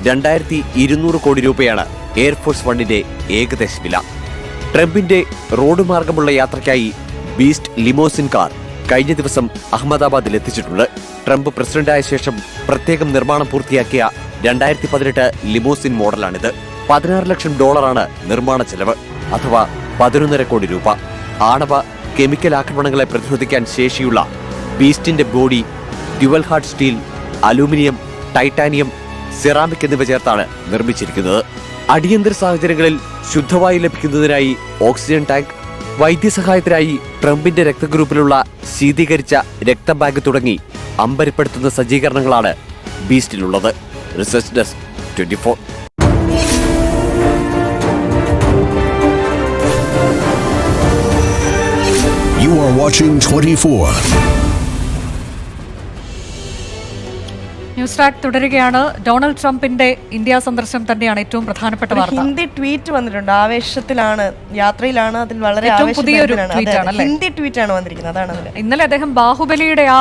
Speaker 5: 2,200 കോടി രൂപയാണ് എയർഫോഴ്സ് 1-ന്റെ ഏകദേശ വില. ട്രംപിന്റെ റോഡ് മാർഗമുള്ള യാത്രയ്ക്കായി ബീസ്റ്റ് ലിമോസിൻ കാർ കഴിഞ്ഞ ദിവസം അഹമ്മദാബാദിൽ എത്തിച്ചിട്ടുണ്ട്. ട്രംപ് പ്രസിഡന്റായ ശേഷം പ്രത്യേകം നിർമ്മാണം പൂർത്തിയാക്കിയ 2018 ലിമോസിൻ മോഡലാണിത്. $16 ലക്ഷം നിർമ്മാണ ചെലവ്, അഥവാ 11.5 കോടി രൂപ. ആണവ കെമിക്കൽ ആക്രമണങ്ങളെ പ്രതിരോധിക്കാൻ ശേഷിയുള്ള ബീസ്റ്റിന്റെ body dual hard steel, aluminium, titanium, ceramic എന്നിവ ചേർത്താണ് നിർമ്മിച്ചിരിക്കുന്നത്. അടിയന്തര സാഹചര്യങ്ങളിൽ ശുദ്ധവായു ലഭിക്കുന്നതിനായി ഓക്സിജൻ ടാങ്ക്, വൈദ്യസഹായത്തിനായി ട്രംപിന്റെ രക്തഗ്രൂപ്പിലുള്ള ശീതീകരിച്ച രക്തബാങ്ക് തുടങ്ങി അമ്പരപ്പെടുത്തുന്ന സജ്ജീകരണങ്ങളാണ് ബീസ്റ്റിലുള്ളത്. Research desk 24.
Speaker 6: You are watching 24.
Speaker 1: News track തുടരുകയാണ്. ഡൊണാൾഡ് ട്രംപിന്റെ ഇന്ത്യ സന്ദർശനം തന്നെയാണ് ഏറ്റവും പ്രധാനപ്പെട്ട വാർത്ത.
Speaker 2: ഹിന്ദി ട്വീറ്റ് വന്നിട്ടുണ്ട്. ആവേശത്തിലാണ്, യാത്രയിലാണ്, അതിൽ വളരെ
Speaker 1: പുതിയൊരു ട്വീറ്റാണ്.
Speaker 2: ഹിന്ദി ട്വീറ്റ് ആണ് വന്നിരിക്കുന്നത്. അതാണ്
Speaker 1: ഇന്നലെ അദ്ദേഹം ബാഹുബലിയുടെ ആ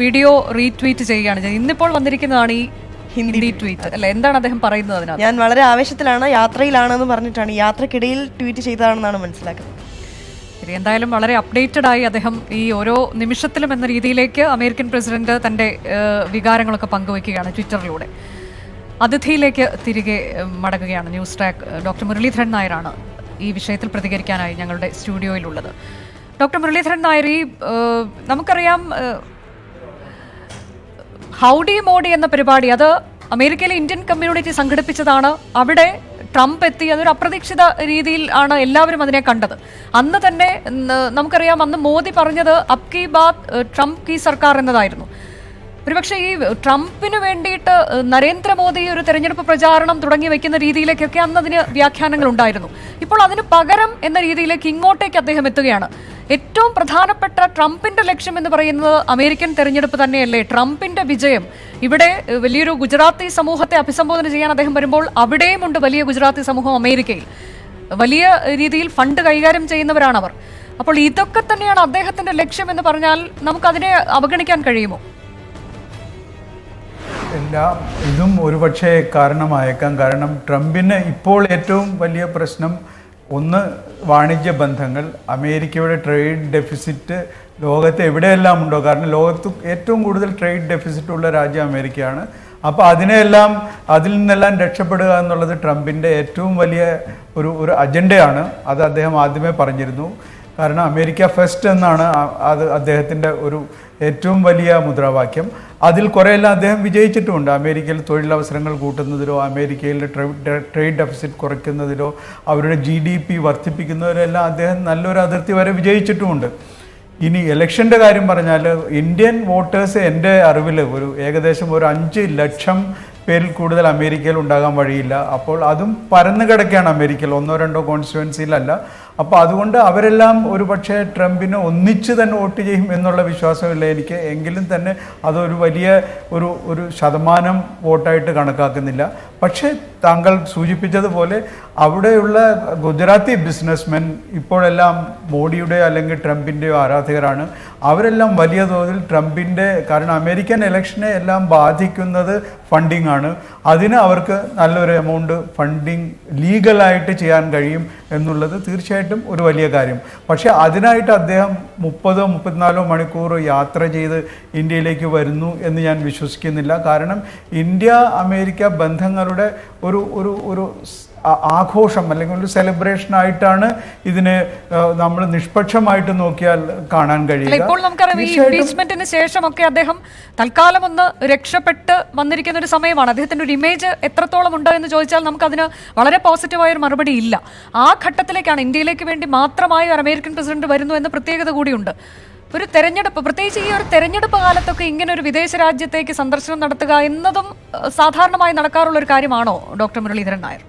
Speaker 1: വീഡിയോ റീട്വീറ്റ് ചെയ്യുകയാണ്. ഇന്നിപ്പോൾ വന്നിരിക്കുന്നതാണ് ഈ ഹിന്ദി ട്വീറ്റ് അല്ലെ? എന്താണ് അദ്ദേഹം പറയുന്നത് അതിനകത്ത്?
Speaker 2: ഞാൻ വളരെ ആവേശത്തിലാണ്, യാത്രയിലാണെന്ന് പറഞ്ഞിട്ടാണ്, യാത്രക്കിടയിൽ ട്വീറ്റ് ചെയ്തതാണെന്നാണ് മനസ്സിലാക്കുന്നത്.
Speaker 1: ശരി, എന്തായാലും വളരെ അപ്ഡേറ്റഡ് ആയി അദ്ദേഹം ഈ ഓരോ നിമിഷത്തിലും എന്ന രീതിയിലേക്ക് അമേരിക്കൻ പ്രസിഡന്റ് തന്റെ വികാരങ്ങളൊക്കെ പങ്കുവയ്ക്കുകയാണ് ട്വിറ്ററിലൂടെ. അതിഥിയിലേക്ക് തിരികെ മടങ്ങുകയാണ് ന്യൂസ് ട്രാക്ക്. ഡോക്ടർ മുരളീധരൻ നായരാണ് ഈ വിഷയത്തിൽ പ്രതികരിക്കാനായി ഞങ്ങളുടെ സ്റ്റുഡിയോയിലുള്ളത്. ഡോക്ടർ മുരളീധരൻ നായർ, ഈ നമുക്കറിയാം ഹൗഡി മോഡി എന്ന പരിപാടി അത് അമേരിക്കയിലെ ഇന്ത്യൻ കമ്മ്യൂണിറ്റി സംഘടിപ്പിച്ചതാണ്. അവിടെ ട്രംപ് എത്തി, അതൊരു അപ്രതീക്ഷിത രീതിയിൽ ആണ് എല്ലാവരും അതിനെ കണ്ടത്. അന്ന് തന്നെ നമുക്കറിയാം, അന്ന് മോദി പറഞ്ഞത് അബ് കി ബാത് ട്രംപ് കി സർക്കാർ എന്നതായിരുന്നു. ഒരുപക്ഷെ ഈ ട്രംപിന് വേണ്ടിയിട്ട് നരേന്ദ്രമോദി ഒരു തെരഞ്ഞെടുപ്പ് പ്രചാരണം തുടങ്ങി വെക്കുന്ന രീതിയിലേക്കൊക്കെ അന്ന് അതിന് വ്യാഖ്യാനങ്ങൾ ഉണ്ടായിരുന്നു. ഇപ്പോൾ അതിന് പകരം എന്ന രീതിയിലേക്ക് ഇങ്ങോട്ടേക്ക് അദ്ദേഹം എത്തുകയാണ്. ഏറ്റവും പ്രധാനപ്പെട്ട ട്രംപിന്റെ ലക്ഷ്യം എന്ന് പറയുന്നത് അമേരിക്കൻ തെരഞ്ഞെടുപ്പ് തന്നെയല്ലേ? ട്രംപിന്റെ വിജയം ഇവിടെ വലിയൊരു ഗുജറാത്തി സമൂഹത്തെ അഭിസംബോധന ചെയ്യാൻ അദ്ദേഹം വരുമ്പോൾ അവിടെയുമുണ്ട് വലിയ ഗുജറാത്തി സമൂഹം അമേരിക്കയിൽ. വലിയ രീതിയിൽ ഫണ്ട് കൈകാര്യം ചെയ്യുന്നവരാണവർ. അപ്പോൾ ഇതൊക്കെ തന്നെയാണ് അദ്ദേഹത്തിന്റെ ലക്ഷ്യം എന്ന് പറഞ്ഞാൽ നമുക്കതിനെ അവഗണിക്കാൻ കഴിയുമോ?
Speaker 4: എല്ലാം ഇതും ഒരുപക്ഷെ കാരണമായേക്കാം. കാരണം ട്രംപിന് ഇപ്പോൾ ഏറ്റവും വലിയ പ്രശ്നം ഒന്ന് വാണിജ്യ ബന്ധങ്ങൾ. അമേരിക്കയുടെ ട്രേഡ് ഡെഫിസിറ്റ് ലോകത്ത് എവിടെയെല്ലാം ഉണ്ടോ, കാരണം ലോകത്ത് ഏറ്റവും കൂടുതൽ ട്രേഡ് ഡെഫിസിറ്റ് ഉള്ള രാജ്യം അമേരിക്കയാണ്. അപ്പോൾ അതിൽ നിന്നെല്ലാം രക്ഷപ്പെടുക എന്നുള്ളത് ട്രംപിൻ്റെ ഏറ്റവും വലിയ ഒരു അജണ്ടയാണ്. അത് അദ്ദേഹം ആദ്യമേ പറഞ്ഞിരുന്നു. കാരണം അമേരിക്ക ഫസ്റ്റ് എന്നാണ് അത് അദ്ദേഹത്തിൻ്റെ ഒരു ഏറ്റവും വലിയ മുദ്രാവാക്യം. അതിൽ കുറേയെല്ലാം അദ്ദേഹം വിജയിച്ചിട്ടുമുണ്ട്. അമേരിക്കയിൽ തൊഴിലവസരങ്ങൾ കൂട്ടുന്നതിലോ അമേരിക്കയിലെ ട്രേഡ് ഡെഫിസിറ്റ് കുറയ്ക്കുന്നതിലോ അവരുടെ GDP വർദ്ധിപ്പിക്കുന്നതിലെല്ലാം അദ്ദേഹം നല്ലൊരു അതിർത്തി വരെ വിജയിച്ചിട്ടുമുണ്ട്. ഇനി ഇലക്ഷൻ്റെ കാര്യം പറഞ്ഞാൽ ഇന്ത്യൻ വോട്ടേഴ്സ് എൻ്റെ അറിവിൽ ഏകദേശം 5 ലക്ഷം പേരിൽ കൂടുതൽ അമേരിക്കയിൽ ഉണ്ടാകാൻ വഴിയില്ല. അപ്പോൾ അതും പരന്നു കിടക്കുകയാണ് അമേരിക്കയിൽ, 1-2 കോൺസ്റ്റിറ്റ്യുവൻസിയിലല്ല. അപ്പോൾ അതുകൊണ്ട് അവരെല്ലാം പക്ഷേ ട്രംപിന് ഒന്നിച്ച് തന്നെ വോട്ട് ചെയ്യും എന്നുള്ള വിശ്വാസമില്ല എനിക്ക്. എങ്കിലും തന്നെ അതൊരു വലിയ ഒരു ശതമാനം വോട്ടായിട്ട് കണക്കാക്കുന്നില്ല. പക്ഷേ താങ്കൾ സൂചിപ്പിച്ചതുപോലെ അവിടെയുള്ള ഗുജറാത്തി ബിസിനസ്മെൻ ഇപ്പോഴെല്ലാം മോഡിയുടെയോ അല്ലെങ്കിൽ ട്രംപിൻ്റെയോ ആരാധകരാണ്. അവരെല്ലാം വലിയ തോതിൽ ട്രംപിൻ്റെ, കാരണം അമേരിക്കൻ ഇലക്ഷനെ എല്ലാം ബാധിക്കുന്നത് ഫണ്ടിങ് ആണ്. അതിന് അവർക്ക് നല്ലൊരു എമൗണ്ട് ഫണ്ടിങ് ലീഗലായിട്ട് ചെയ്യാൻ കഴിയും എന്നുള്ളത് തീർച്ചയായിട്ടും ഒരു വലിയ കാര്യം. പക്ഷേ അതിനായിട്ട് അദ്ദേഹം 30-34 മണിക്കൂർ യാത്ര ചെയ്ത് ഇന്ത്യയിലേക്ക് വരുന്നു എന്ന് ഞാൻ വിശ്വസിക്കുന്നില്ല. കാരണം ഇന്ത്യ അമേരിക്ക ബന്ധങ്ങളുടെ ഒരു ആഘോഷം അല്ലെങ്കിൽ ഒരു സെലിബ്രേഷൻ ആയിട്ടാണ് ഇതിനെ നമ്മൾ നിഷ്പക്ഷമായിട്ട് നോക്കിയാൽ കാണാൻ കഴിയില്ല.
Speaker 1: ഇപ്പോൾ നമുക്കറിയാം ഈ ഇംപീച്ച്മെന്റിന് ശേഷമൊക്കെ അദ്ദേഹം തൽക്കാലം ഒന്ന് രക്ഷപ്പെട്ട് വന്നിരിക്കുന്ന ഒരു സമയമാണ്. അദ്ദേഹത്തിന്റെ ഒരു ഇമേജ് എത്രത്തോളം ഉണ്ട് എന്ന് ചോദിച്ചാൽ നമുക്കതിന് വളരെ പോസിറ്റീവായ ഒരു മറുപടി ഇല്ല. ആ ഘട്ടത്തിലേക്കാണ് ഇന്ത്യയിലേക്ക് വേണ്ടി മാത്രമായി ഒരു അമേരിക്കൻ പ്രസിഡന്റ് വരുന്നു എന്ന പ്രത്യേകത കൂടിയുണ്ട്. ഒരു തെരഞ്ഞെടുപ്പ്, പ്രത്യേകിച്ച് ഈ ഒരു തെരഞ്ഞെടുപ്പ് കാലത്തൊക്കെ ഇങ്ങനെ ഒരു വിദേശ രാജ്യത്തേക്ക് സന്ദർശനം നടത്തുക എന്നതും സാധാരണമായി നടക്കാറുള്ള ഒരു കാര്യമാണോ ഡോക്ടർ മുരളീധരൻ നായർ?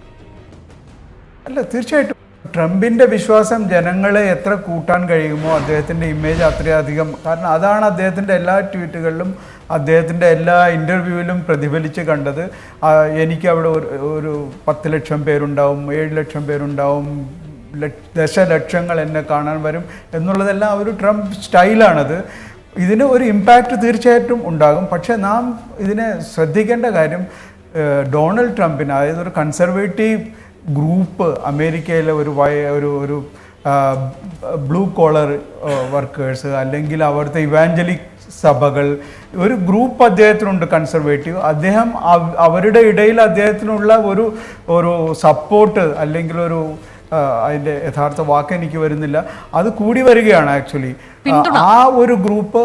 Speaker 4: അല്ല, തീർച്ചയായിട്ടും ട്രംപിൻ്റെ വിശ്വാസം ജനങ്ങളെ എത്ര കൂട്ടാൻ കഴിയുമോ അദ്ദേഹത്തിൻ്റെ ഇമേജ് അത്രയധികം. കാരണം അതാണ് അദ്ദേഹത്തിൻ്റെ എല്ലാ ട്വീറ്റുകളിലും അദ്ദേഹത്തിൻ്റെ എല്ലാ ഇൻ്റർവ്യൂവിലും പ്രതിഫലിച്ച് കണ്ടത്. എനിക്ക് അവിടെ ഒരു 10 ലക്ഷം പേരുണ്ടാവും, 7 ലക്ഷം പേരുണ്ടാവും, ദശലക്ഷങ്ങൾ എന്നെ കാണാൻ വരും എന്നുള്ളതെല്ലാം ഒരു ട്രംപ് സ്റ്റൈലാണത്. ഇതിന് ഒരു ഇമ്പാക്റ്റ് തീർച്ചയായിട്ടും ഉണ്ടാകും. പക്ഷേ നാം ഇതിനെ ശ്രദ്ധിക്കേണ്ട കാര്യം ഡൊണാൾഡ് ട്രംപിന്, അതായത് ഒരു കൺസർവേറ്റീവ് ഗ്രൂപ്പ് അമേരിക്കയിലെ ഒരു ബ്ലൂ കോളർ വർക്കേഴ്സ് അല്ലെങ്കിൽ അവിടുത്തെ ഇവാഞ്ചലിക് സഭകൾ, ഒരു ഗ്രൂപ്പ് അദ്ദേഹത്തിനുണ്ട് കൺസർവേറ്റീവ്. അദ്ദേഹം അവരുടെ ഇടയിൽ അദ്ദേഹത്തിനുള്ള ഒരു സപ്പോർട്ട് അല്ലെങ്കിൽ അതിൻ്റെ യഥാർത്ഥ വാക്ക് എനിക്ക് വരുന്നില്ല, അത് കൂടി വരികയാണ്. ആക്ച്വലി ആ ഒരു ഗ്രൂപ്പ്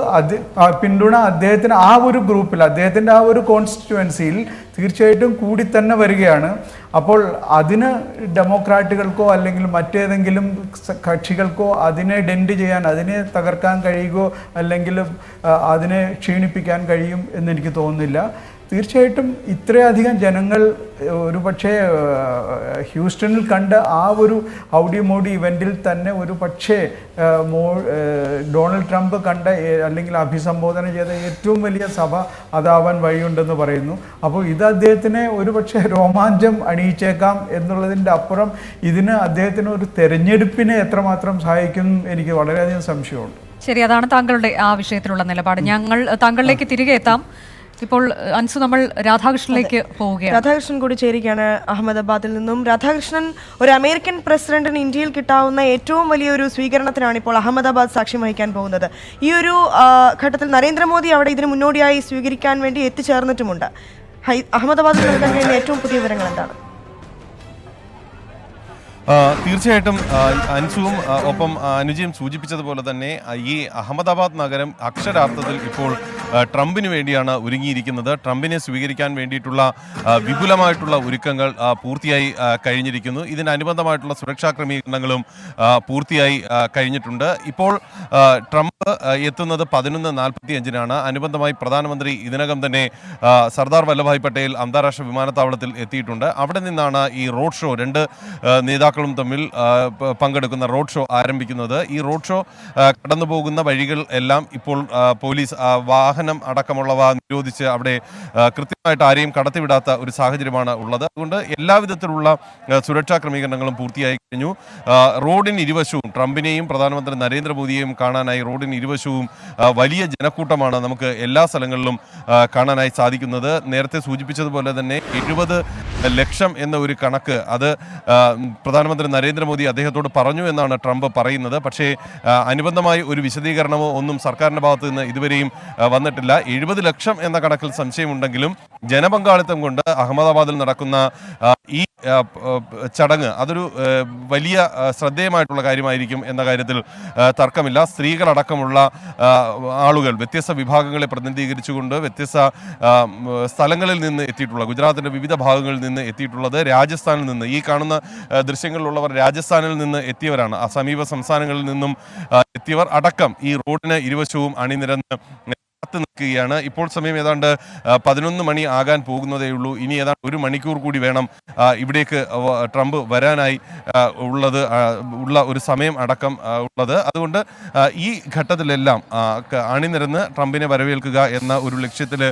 Speaker 4: പിന്തുണ അദ്ദേഹത്തിന് ആ ഒരു ഗ്രൂപ്പിൽ അദ്ദേഹത്തിൻ്റെ ആ ഒരു കോൺസ്റ്റിറ്റ്യുവൻസിയിൽ തീർച്ചയായിട്ടും കൂടി തന്നെ വരികയാണ്. അപ്പോൾ അതിന് ഡെമോക്രാറ്റുകൾക്കോ അല്ലെങ്കിൽ മറ്റേതെങ്കിലും കക്ഷികൾക്കോ അതിനെ ഡെൻഡ് ചെയ്യാൻ, അതിനെ തകർക്കാൻ കഴിയുകയോ അല്ലെങ്കിൽ അതിനെ ക്ഷീണിപ്പിക്കാൻ കഴിയും എന്നെനിക്ക് തോന്നുന്നില്ല. തീർച്ചയായിട്ടും ഇത്രയധികം ജനങ്ങൾ ഒരുപക്ഷെ ഹ്യൂസ്റ്റണിൽ കണ്ട ആ ഒരു ഹൗഡി മോഡി ഇവൻറ്റിൽ തന്നെ ഒരുപക്ഷെ ഡൊണാൾഡ് ട്രംപ് കണ്ട അല്ലെങ്കിൽ അഭിസംബോധന ചെയ്ത ഏറ്റവും വലിയ സഭ അതാവാൻ വഴിയുണ്ടെന്ന് പറയുന്നു. അപ്പോൾ ഇത് അദ്ദേഹത്തിനെ ഒരുപക്ഷെ രോമാഞ്ചം അണിയിച്ചേക്കാം എന്നുള്ളതിൻ്റെ അപ്പുറം ഇതിന് അദ്ദേഹത്തിന് ഒരു തെരഞ്ഞെടുപ്പിനെ എത്രമാത്രം സഹായിക്കും എനിക്ക് വളരെയധികം സംശയമുണ്ട്.
Speaker 1: ശരി, അതാണ് താങ്കളുടെ ആ വിഷയത്തിലുള്ള നിലപാട്. ഞങ്ങൾ താങ്കളിലേക്ക് തിരികെ എത്താം. ഇപ്പോൾ അൻസു, നമ്മൾ രാധാകൃഷ്ണനിലേക്ക് പോവുകയാണ്.
Speaker 2: രാധാകൃഷ്ണൻ കൂടി ചേരുകയാണ് അഹമ്മദാബാദിൽ നിന്നും. രാധാകൃഷ്ണൻ, ഒരു അമേരിക്കൻ പ്രസിഡന്റിന് ഇന്ത്യയിൽ കിട്ടാവുന്ന ഏറ്റവും വലിയൊരു സ്വീകരണത്തിനാണ് ഇപ്പോൾ അഹമ്മദാബാദ് സാക്ഷ്യം വഹിക്കാൻ പോകുന്നത്. ഈ ഒരു ഘട്ടത്തിൽ നരേന്ദ്രമോദി അവിടെ ഇതിന് മുന്നോടിയായി സ്വീകരിക്കാൻ വേണ്ടി എത്തിച്ചേർന്നിട്ടുമുണ്ട്. അഹമ്മദാബാദിൽ നൽകാൻ കഴിയുന്ന ഏറ്റവും പുതിയ വിവരങ്ങൾ എന്താണ്?
Speaker 3: തീർച്ചയായിട്ടും അൻസുവും ഒപ്പം അനുജയും സൂചിപ്പിച്ചതുപോലെ തന്നെ ഈ അഹമ്മദാബാദ് നഗരം അക്ഷരാർത്ഥത്തിൽ ഇപ്പോൾ ട്രംപിന് വേണ്ടിയാണ് ഒരുങ്ങിയിരിക്കുന്നത്. ട്രംപിനെ സ്വീകരിക്കാൻ വേണ്ടിയിട്ടുള്ള വിപുലമായിട്ടുള്ള ഒരുക്കങ്ങൾ പൂർത്തിയായി കഴിഞ്ഞിരിക്കുന്നു. ഇതിനനുബന്ധമായിട്ടുള്ള സുരക്ഷാ ക്രമീകരണങ്ങളും പൂർത്തിയായി കഴിഞ്ഞിട്ടുണ്ട്. ഇപ്പോൾ ട്രംപ് എത്തുന്നത് 11:45-നാണ്. അനുബന്ധമായി പ്രധാനമന്ത്രി ഇതിനകം തന്നെ സർദാർ വല്ലഭായ് പട്ടേൽ അന്താരാഷ്ട്ര വിമാനത്താവളത്തിൽ എത്തിയിട്ടുണ്ട്. അവിടെ നിന്നാണ് ഈ റോഡ് ഷോ, രണ്ട് നേതാക്കളും തമ്മിൽ പങ്കെടുക്കുന്ന റോഡ് ഷോ ആരംഭിക്കുന്നത്. ഈ റോഡ് ഷോ കടന്നു പോകുന്ന വഴികൾ എല്ലാം ഇപ്പോൾ പോലീസ് വാഹനം അടക്കമുള്ളവ നിരോധിച്ച് അവിടെ കൃത്യമായിട്ട് ആരെയും കടത്തിവിടാത്ത ഒരു സാഹചര്യമാണ് ഉള്ളത്. അതുകൊണ്ട് എല്ലാവിധത്തിലുള്ള സുരക്ഷാ ക്രമീകരണങ്ങളും പൂർത്തിയായി കഴിഞ്ഞു. റോഡിന് ഇരുവശവും ട്രംപിനെയും പ്രധാനമന്ത്രി നരേന്ദ്രമോദിയെയും കാണാനായി റോഡിന് ഇരുവശവും വലിയ ജനക്കൂട്ടമാണ് നമുക്ക് എല്ലാ സ്ഥലങ്ങളിലും കാണാനായി സാധിക്കുന്നത്. നേരത്തെ സൂചിപ്പിച്ചതുപോലെ തന്നെ 70 ലക്ഷം എന്ന ഒരു കണക്ക് അത് പ്രധാനമന്ത്രി നരേന്ദ്രമോദി അദ്ദേഹത്തോട് പറഞ്ഞു എന്നാണ് ട്രംപ് പറയുന്നത്. പക്ഷേ അനുബന്ധമായി ഒരു വിശദീകരണമോ ഒന്നും സർക്കാരിൻ്റെ ഭാഗത്തു നിന്ന് ഇതുവരെയും വന്നിട്ടില്ല. 70 ലക്ഷം എന്ന കണക്കിൽ സംശയമുണ്ടെങ്കിലും ജനപങ്കാളിത്തം കൊണ്ട് അഹമ്മദാബാദിൽ നടക്കുന്ന ഈ ചടങ്ങ് അതൊരു വലിയ ശ്രദ്ധേയമായിട്ടുള്ള കാര്യമായിരിക്കും എന്ന കാര്യത്തിൽ തർക്കമില്ല. സ്ത്രീകളടക്കമുള്ള ആളുകൾ വ്യത്യസ്ത വിഭാഗങ്ങളെ പ്രതിനിധീകരിച്ചുകൊണ്ട് വ്യത്യസ്ത സ്ഥലങ്ങളിൽ നിന്ന് എത്തിയിട്ടുള്ള, ഗുജറാത്തിൻ്റെ വിവിധ ഭാഗങ്ങളിൽ നിന്ന് എത്തിയിട്ടുള്ളത്, രാജസ്ഥാനിൽ നിന്ന്, ഈ കാണുന്ന ദൃശ്യങ്ങളിലുള്ളവർ രാജസ്ഥാനിൽ നിന്ന് എത്തിയവരാണ്. ആ സമീപ സംസ്ഥാനങ്ങളിൽ നിന്നും എത്തിയവർ അടക്കം ഈ റോഡിന് ഇരുവശവും അണിനിരന്ന് നിൽക്കുകയാണ്. ഇപ്പോൾ സമയം ഏതാണ്ട് 11 മണി ആകാൻ പോകുന്നതേയുള്ളൂ. ഇനി ഏതാണ്ട് 1 മണിക്കൂർ കൂടി വേണം ഇവിടേക്ക് ട്രംപ് വരാനായി ഉള്ള ഒരു സമയം അടക്കം ഉള്ളത്. അതുകൊണ്ട് ഈ ഘട്ടത്തിലെല്ലാം അണിനിരന്ന് ട്രംപിനെ വരവേൽക്കുക എന്ന ഒരു ലക്ഷ്യത്തിൽ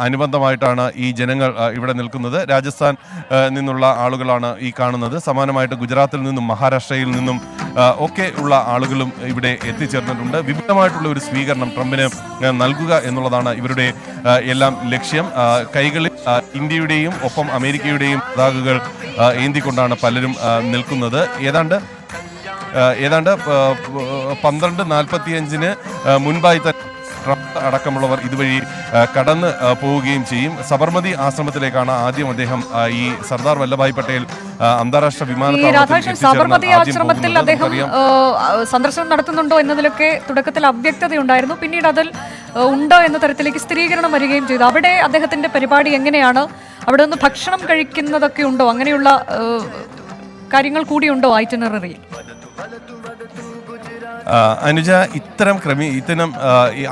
Speaker 3: അനുബന്ധമായിട്ടാണ് ഈ ജനങ്ങൾ ഇവിടെ നിൽക്കുന്നത്. രാജസ്ഥാൻ നിന്നുള്ള ആളുകളാണ് ഈ കാണുന്നത്. സമാനമായിട്ട് ഗുജറാത്തിൽ നിന്നും മഹാരാഷ്ട്രയിൽ നിന്നും ഒക്കെ ഉള്ള ആളുകളും ഇവിടെ എത്തിച്ചേർന്നിട്ടുണ്ട്. വിപുലമായിട്ടുള്ള ഒരു സ്വീകരണം ട്രംപിന് നൽകുക എന്നുള്ളതാണ് ഇവരുടെ എല്ലാം ലക്ഷ്യം. കൈകളിൽ ഇന്ത്യയുടെയും ഒപ്പം അമേരിക്കയുടെയും പതാകകൾ ഏന്തിക്കൊണ്ടാണ് പലരും നിൽക്കുന്നത്. ഏതാണ്ട് 12:45 മുൻപായി തന്നെ ട്രംപ് അടക്കമുള്ളവർ ഇതുവഴി കടന്ന് പോവുകയും ചെയ്യും. സബർമതി ആശ്രമത്തിലേക്കാണ് ആദ്യം അദ്ദേഹം ഈ സർദാർ വല്ലഭായ് പട്ടേൽ അന്താരാഷ്ട്ര വിമാനത്താവളത്തിൽ
Speaker 1: സബർമതി ആശ്രമത്തിൽ അദ്ദേഹം സന്ദർശനം നടത്തുന്നുണ്ടോ എന്നതിലൊക്കെ തുടക്കത്തിൽ അവ്യക്തതയുണ്ടായിരുന്നു. പിന്നീട് അതിൽ ഉണ്ടോ എന്ന തരത്തിലേക്ക് സ്ഥിരീകരണം വരികയും ചെയ്തു. അവിടെ അദ്ദേഹത്തിന്റെ പരിപാടി എങ്ങനെയാണ്? അവിടെ നിന്ന് ഭക്ഷണം കഴിക്കുന്നതൊക്കെ ഉണ്ടോ? അങ്ങനെയുള്ള കാര്യങ്ങൾ കൂടിയുണ്ടോ ഐറ്റിനറിയിൽ?
Speaker 3: അനുജ, ഇത്തരം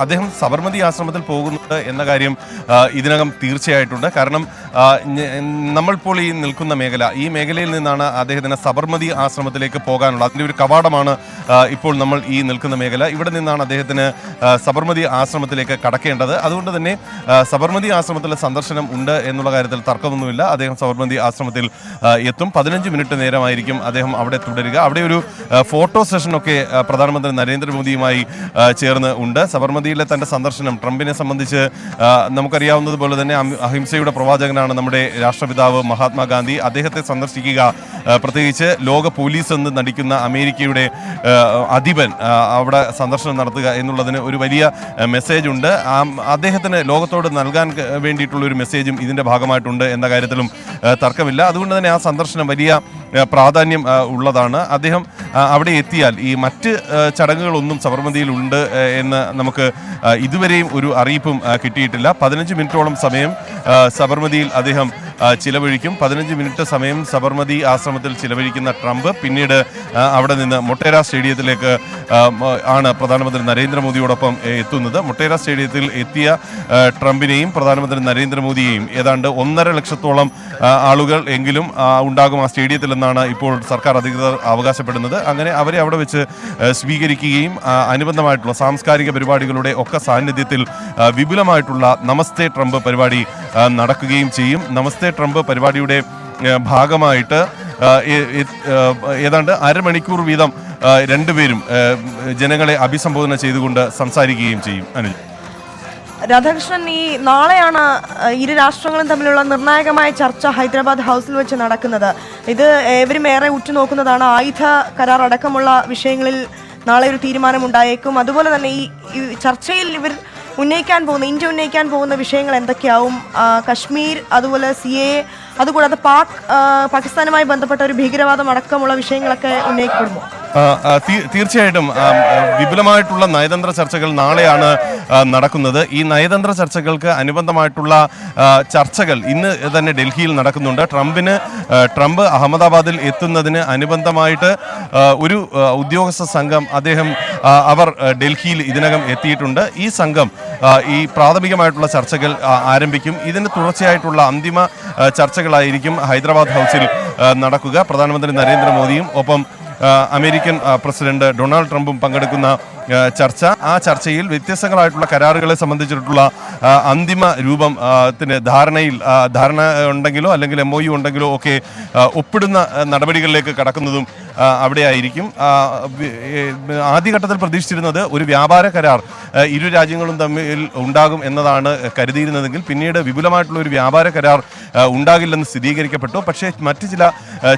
Speaker 3: അദ്ദേഹം സബർമതി ആശ്രമത്തിൽ പോകുന്നുണ്ട് എന്ന കാര്യം ഇതിനകം തീർച്ചയായിട്ടുണ്ട്. കാരണം നമ്മളിപ്പോൾ ഈ നിൽക്കുന്ന മേഖല, ഈ മേഖലയിൽ നിന്നാണ് അദ്ദേഹത്തിന് സബർമതി ആശ്രമത്തിലേക്ക് പോകാനുള്ളത്. അതിൻ്റെ ഒരു കവാടമാണ് ഇപ്പോൾ നമ്മൾ ഈ നിൽക്കുന്ന മേഖല. ഇവിടെ നിന്നാണ് അദ്ദേഹത്തിന് സബർമതി ആശ്രമത്തിലേക്ക് കടക്കേണ്ടത്. അതുകൊണ്ട് തന്നെ സബർമതി ആശ്രമത്തിലെ സന്ദർശനം ഉണ്ട് എന്നുള്ള കാര്യത്തിൽ തർക്കമൊന്നുമില്ല. അദ്ദേഹം സബർമതി ആശ്രമത്തിൽ എത്തും. 15 മിനിറ്റ് നേരമായിരിക്കും അദ്ദേഹം അവിടെ തുടരുക. അവിടെ ഒരു ഫോട്ടോ സെഷനൊക്കെ പ്രധാനമന്ത്രി നരേന്ദ്രമോദിയുമായി ചേർന്ന് ഉണ്ട്. സബർമതിയിലെ തൻ്റെ സന്ദർശനം ട്രംപിനെ സംബന്ധിച്ച് നമുക്കറിയാവുന്നതുപോലെ തന്നെ അഹിംസയുടെ പ്രവാചകനാണ് നമ്മുടെ രാഷ്ട്രപിതാവ് മഹാത്മാഗാന്ധി. അദ്ദേഹത്തെ സന്ദർശിക്കുക, പ്രത്യേകിച്ച് ലോക പോലീസ് എന്ന് നടിക്കുന്ന അമേരിക്കയുടെ അധിപൻ അവിടെ സന്ദർശനം നടത്തുക എന്നുള്ളതിന് ഒരു വലിയ മെസ്സേജ് ഉണ്ട്. അദ്ദേഹത്തിന് ലോകത്തോട് നൽകാൻ വേണ്ടിയിട്ടുള്ള ഒരു മെസ്സേജും ഇതിൻ്റെ ഭാഗമായിട്ടുണ്ട് എന്ന കാര്യത്തിലും തർക്കമില്ല. അതുകൊണ്ട് തന്നെ ആ സന്ദർശനം വലിയ പ്രാധാന്യം ഉള്ളതാണ്. അദ്ദേഹം അവിടെ എത്തിയാൽ ഈ മറ്റ് ചടങ്ങുകളൊന്നും സബർമതിയിലുണ്ട് എന്ന് നമുക്ക് ഇതുവരെയും ഒരു അറിയിപ്പും കിട്ടിയിട്ടില്ല. 15 മിനിറ്റോളം സമയം സബർമതിയിൽ അദ്ദേഹം ചിലവഴിക്കും. 15 മിനിറ്റ് സമയം സബർമതി ആശ്രമത്തിൽ ചിലവഴിക്കുന്ന ട്രംപ് പിന്നീട് അവിടെ നിന്ന് മൊട്ടേര സ്റ്റേഡിയത്തിലേക്ക് ആണ് പ്രധാനമന്ത്രി നരേന്ദ്രമോദിയോടൊപ്പം എത്തുന്നത്. മൊട്ടേര സ്റ്റേഡിയത്തിൽ എത്തിയ ട്രംപിനെയും പ്രധാനമന്ത്രി നരേന്ദ്രമോദിയെയും ഏതാണ്ട് 1.5 ലക്ഷത്തോളം ആളുകൾ എങ്കിലും ഉണ്ടാകും ആ സ്റ്റേഡിയത്തിൽ എന്നാണ് ഇപ്പോൾ സർക്കാർ അധികൃതർ അവകാശപ്പെടുന്നത്. അങ്ങനെ അവരെ അവിടെ വെച്ച് സ്വീകരിക്കുകയും അനുബന്ധമായിട്ടുള്ള സാംസ്കാരിക പരിപാടികളുടെ ഒക്കെ സാന്നിധ്യത്തിൽ വിപുലമായിട്ടുള്ള നമസ്തേ ട്രംപ് പരിപാടി നടക്കുകയും ചെയ്യും. നമസ്തേ ട്രംപ് പരിപാടിയുടെ ഭാഗമായിട്ട് ഏതാണ്ട് 1/2 മണിക്കൂർ വീതം രണ്ടുപേരും ജനങ്ങളെ അഭിസംബോധന ചെയ്തുകൊണ്ട് സംസാരിക്കുകയും ചെയ്യും. അനുജ്,
Speaker 2: രാധാകൃഷ്ണൻ, ഈ നാളെയാണ് ഇരു രാഷ്ട്രങ്ങളും തമ്മിലുള്ള നിർണായകമായ ചർച്ച ഹൈദരാബാദ് ഹൗസിൽ വെച്ച് നടക്കുന്നത്. ഇത് ഏവരും ഏറെ ഉറ്റുനോക്കുന്നതാണ്. ആയുധ കരാർ അടക്കമുള്ള വിഷയങ്ങളിൽ നാളെ ഒരു തീരുമാനമുണ്ടായേക്കും. അതുപോലെ തന്നെ ഈ ചർച്ചയിൽ ഇന്ത്യ ഉന്നയിക്കാൻ പോകുന്ന വിഷയങ്ങൾ എന്തൊക്കെയാവും? കശ്മീർ, അതുപോലെ CAA, അതുകൂടാതെ പാകിസ്ഥാനുമായി ബന്ധപ്പെട്ട ഒരു ഭീകരവാദം അടക്കമുള്ള വിഷയങ്ങളൊക്കെ ഉന്നയിക്കപ്പെടുമോ?
Speaker 3: തീർച്ചയായിട്ടും വിപുലമായിട്ടുള്ള നയതന്ത്ര ചർച്ചകൾ നാളെയാണ് നടക്കുന്നത്. ഈ നയതന്ത്ര ചർച്ചകൾക്ക് അനുബന്ധമായിട്ടുള്ള ചർച്ചകൾ ഇന്ന് തന്നെ ഡൽഹിയിൽ നടക്കുന്നുണ്ട്. ട്രംപ് അഹമ്മദാബാദിൽ എത്തുന്നതിന് അനുബന്ധമായിട്ട് ഒരു ഉദ്യോഗസ്ഥ സംഘം അവർ ഡൽഹിയിൽ ഇതിനകം എത്തിയിട്ടുണ്ട്. ഈ സംഘം ഈ പ്രാഥമികമായിട്ടുള്ള ചർച്ചകൾ ആരംഭിക്കും. ഇതിന് തുടർച്ചയായിട്ടുള്ള അന്തിമ ചർച്ചകളായിരിക്കും ഹൈദരാബാദ് ഹൗസിൽ നടക്കുക. പ്രധാനമന്ത്രി നരേന്ദ്രമോദിയും ഒപ്പം അമേരിക്കൻ പ്രസിഡന്റ് ഡൊണാൾഡ് ട്രംപും പങ്കെടുക്കുന്ന ആ ചർച്ചയിൽ വ്യത്യസ്തങ്ങളായിട്ടുള്ള കരാറുകളെ സംബന്ധിച്ചിട്ടുള്ള അന്തിമ രൂപത്തിന് ധാരണ ഉണ്ടെങ്കിലോ അല്ലെങ്കിൽ MOU ഉണ്ടെങ്കിലോ ഒക്കെ ഒപ്പിടുന്ന നടപടികളിലേക്ക് കടക്കുന്നതും അവിടെയായിരിക്കും. ആദ്യഘട്ടത്തിൽ പ്രതീക്ഷിച്ചിരുന്നത് ഒരു വ്യാപാര കരാർ ഇരു രാജ്യങ്ങളും തമ്മിൽ ഉണ്ടാകും എന്നതാണ് കരുതിയിരുന്നതെങ്കിൽ പിന്നീട് വിപുലമായിട്ടുള്ള ഒരു വ്യാപാര കരാർ ഉണ്ടാകില്ലെന്ന് സ്ഥിരീകരിക്കപ്പെട്ടു. പക്ഷേ മറ്റ് ചില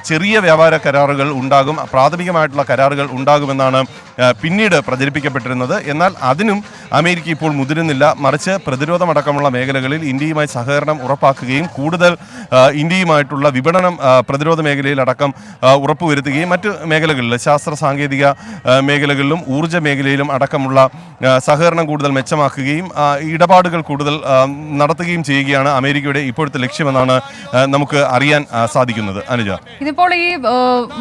Speaker 3: ചെറിയ വ്യാപാര കരാറുകൾ ഉണ്ടാകും, പ്രാഥമികമായിട്ടുള്ള കരാറുകൾ ഉണ്ടാകുമെന്നാണ് പിന്നീട് പ്രചരിപ്പിക്കപ്പെട്ടിരുന്നത്. എന്നാൽ അതിനും അമേരിക്ക ഇപ്പോൾ മുതിരുന്നില്ല. മറിച്ച് പ്രതിരോധമടക്കമുള്ള മേഖലകളിൽ ഇന്ത്യയുമായി സഹകരണം ഉറപ്പാക്കുകയും കൂടുതൽ ഇന്ത്യയുമായിട്ടുള്ള വിപണനം പ്രതിരോധ മേഖലയിലടക്കം ഉറപ്പുവരുത്തുകയും മറ്റ് മേഖലകളിൽ ശാസ്ത്ര സാങ്കേതിക മേഖലകളിലും ഊർജ്ജ മേഖലയിലും അടക്കമുള്ള സഹകരണം കൂടുതൽ മെച്ചമാക്കുകയും ഇടപാടുകൾ കൂടുതൽ നടത്തുകയും ചെയ്യുകയാണ് അമേരിക്കയുടെ ഇപ്പോഴത്തെ ലക്ഷ്യമെന്നാണ് നമുക്ക് അറിയാൻ സാധിക്കുന്നത്. അനുജ,
Speaker 1: ഇതിപ്പോൾ ഈ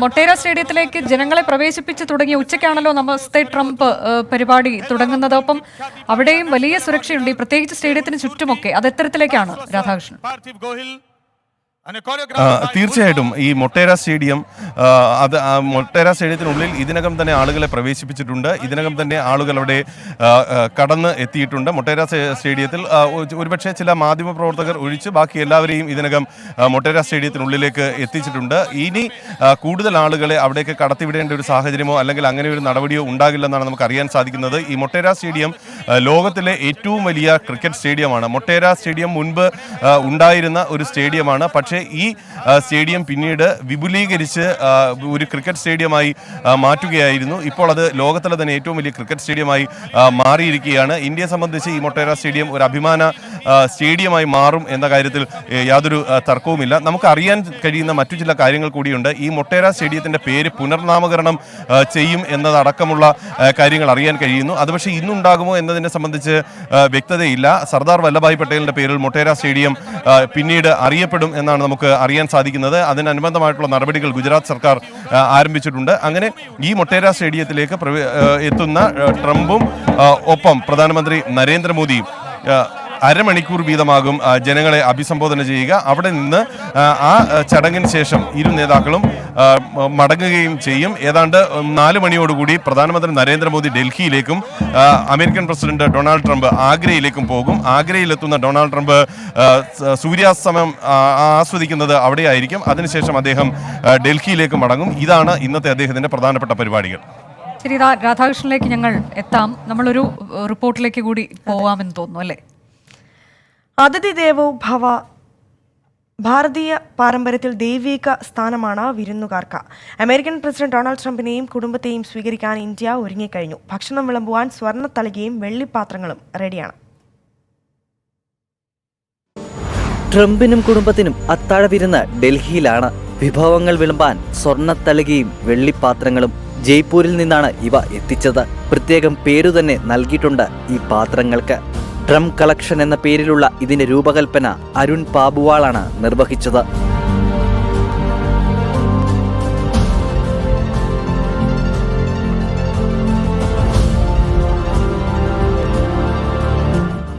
Speaker 1: മൊട്ടേര സ്റ്റേഡിയത്തിലേക്ക് ജനങ്ങളെ പ്രവേശിപ്പിച്ച് തുടങ്ങിയ ഉച്ചയ്ക്കാണല്ലോ നമസ്തേ ട്രംപ് പരിപാടി തുടങ്ങുന്നത്. ഒപ്പം അവിടെയും വലിയ സുരക്ഷയുണ്ട്, പ്രത്യേകിച്ച് സ്റ്റേഡിയത്തിന് ചുറ്റുമൊക്കെ. അത് എത്തരത്തിലേക്കാണ് രാധാകൃഷ്ണൻ?
Speaker 3: തീർച്ചയായിട്ടും ഈ മൊട്ടേര സ്റ്റേഡിയത്തിനുള്ളിൽ ഇതിനകം തന്നെ ആളുകളെ പ്രവേശിപ്പിച്ചിട്ടുണ്ട്. ഇതിനകം തന്നെ ആളുകൾ അവിടെ കടന്ന് എത്തിയിട്ടുണ്ട്. മൊട്ടേര സ്റ്റേഡിയത്തിൽ ഒരുപക്ഷെ ചില മാധ്യമ പ്രവർത്തകർ ഒഴിച്ച് ബാക്കി എല്ലാവരെയും ഇതിനകം മൊട്ടേര സ്റ്റേഡിയത്തിനുള്ളിലേക്ക് എത്തിച്ചിട്ടുണ്ട്. ഇനി കൂടുതൽ ആളുകളെ അവിടേക്ക് കടത്തിവിടേണ്ട ഒരു സാഹചര്യമോ അല്ലെങ്കിൽ അങ്ങനെ ഒരു നടപടിയോ ഉണ്ടാകില്ലെന്നാണ് നമുക്ക് അറിയാൻ സാധിക്കുന്നത്. ഈ മൊട്ടേര സ്റ്റേഡിയം ലോകത്തിലെ ഏറ്റവും വലിയ ക്രിക്കറ്റ് സ്റ്റേഡിയമാണ്. മൊട്ടേര സ്റ്റേഡിയം മുൻപ് ഉണ്ടായിരുന്ന ഒരു സ്റ്റേഡിയമാണ്. പക്ഷേ ഈ സ്റ്റേഡിയം പിന്നീട് വിപുലീകരിച്ച് ഒരു ക്രിക്കറ്റ് സ്റ്റേഡിയമായി മാറ്റുകയായിരുന്നു. ഇപ്പോൾ അത് ലോകത്തിലെ തന്നെ ഏറ്റവും വലിയ ക്രിക്കറ്റ് സ്റ്റേഡിയമായി മാറിയിരിക്കുകയാണ്. ഇന്ത്യയെ സംബന്ധിച്ച് ഈ മൊട്ടേര സ്റ്റേഡിയം ഒരു അഭിമാന സ്റ്റേഡിയമായി മാറും എന്ന കാര്യത്തിൽ യാതൊരു തർക്കവുമില്ല. നമുക്ക് അറിയാൻ കഴിയുന്ന മറ്റു ചില കാര്യങ്ങൾ കൂടിയുണ്ട്. ഈ മൊട്ടേര സ്റ്റേഡിയത്തിൻ്റെ പേര് പുനർനാമകരണം ചെയ്യും എന്നതടക്കമുള്ള കാര്യങ്ങൾ അറിയാൻ കഴിയുന്നു. അത് പക്ഷേ ഇന്നുണ്ടാകുമോ എന്നതിനെ സംബന്ധിച്ച് വ്യക്തതയില്ല. സർദാർ വല്ലഭായ് പട്ടേലിൻ്റെ പേരിൽ മൊട്ടേര സ്റ്റേഡിയം പിന്നീട് അറിയപ്പെടും എന്നാണ് നമുക്ക് അറിയാൻ സാധിക്കുന്നത്. അതിനനുബന്ധമായിട്ടുള്ള നടപടികൾ ഗുജറാത്ത് സർക്കാർ ആരംഭിച്ചിട്ടുണ്ട്. അങ്ങനെ ഈ മൊട്ടേര സ്റ്റേഡിയത്തിലേക്ക് എത്തുന്ന ട്രംപും ഒപ്പം പ്രധാനമന്ത്രി നരേന്ദ്രമോദിയും അരമണിക്കൂർ വീതമാകും ജനങ്ങളെ അഭിസംബോധന ചെയ്യുക. അവിടെ നിന്ന് ആ ചടങ്ങിന് ശേഷം ഇരു നേതാക്കളും മടങ്ങുകയും ചെയ്യും. ഏതാണ്ട് 4 മണിയോടുകൂടി പ്രധാനമന്ത്രി Narendra Modi ഡൽഹിയിലേക്കും American president Donald Trump ആഗ്രയിലേക്കും പോകും. ആഗ്രയിലെത്തുന്ന ഡൊണാൾഡ് ട്രംപ് സൂര്യാസ്തമയം ആസ്വദിക്കുന്നത് അവിടെയായിരിക്കും. അതിനുശേഷം അദ്ദേഹം ഡൽഹിയിലേക്ക് മടങ്ങും. ഇതാണ് ഇന്നത്തെ അദ്ദേഹത്തിന്റെ പ്രധാനപ്പെട്ട പരിപാടികൾ.
Speaker 1: ശരി, രാധാകൃഷ്ണനിലേക്ക് ഞങ്ങൾ എത്താം. നമ്മളൊരു റിപ്പോർട്ടിലേക്ക് കൂടി പോവാമെന്ന് തോന്നുന്നു, അല്ലേ?
Speaker 2: അതിഥി ദേവോ ഭവ. ഭാരതീയ പാരമ്പര്യത്തിൽ ദൈവിക സ്ഥാനമാണ് വിരുന്നുകാർക്ക്. അമേരിക്കൻ പ്രസിഡന്റ് ഡൊണാൾഡ് ട്രംപിനെയും കുടുംബത്തെയും സ്വീകരിക്കാൻ ഇന്ത്യ ഒരുങ്ങിക്കഴിഞ്ഞു. ഭക്ഷണം വിളമ്പുവാൻ സ്വർണ്ണത്തളികയും വെള്ളിപ്പാത്രങ്ങളും റെഡിയാണ്.
Speaker 7: ട്രംപിനും കുടുംബത്തിനും അത്താഴ വിരുന്ന് ഡൽഹിയിലാണ്. വിഭവങ്ങൾ വിളമ്പാൻ സ്വർണ്ണത്തളികയും വെള്ളിപ്പാത്രങ്ങളും. ജയ്പൂരിൽ നിന്നാണ് ഇവ എത്തിച്ചത്. പ്രത്യേകം പേരു തന്നെ നൽകിയിട്ടുണ്ട് ഈ പാത്രങ്ങൾക്ക്. ട്രംപ് കളക്ഷൻ എന്ന പേരിലുള്ള ഇതിന്റെ രൂപകൽപ്പന അരുൺ പാബുവാളാണ് നിർവഹിച്ചത്.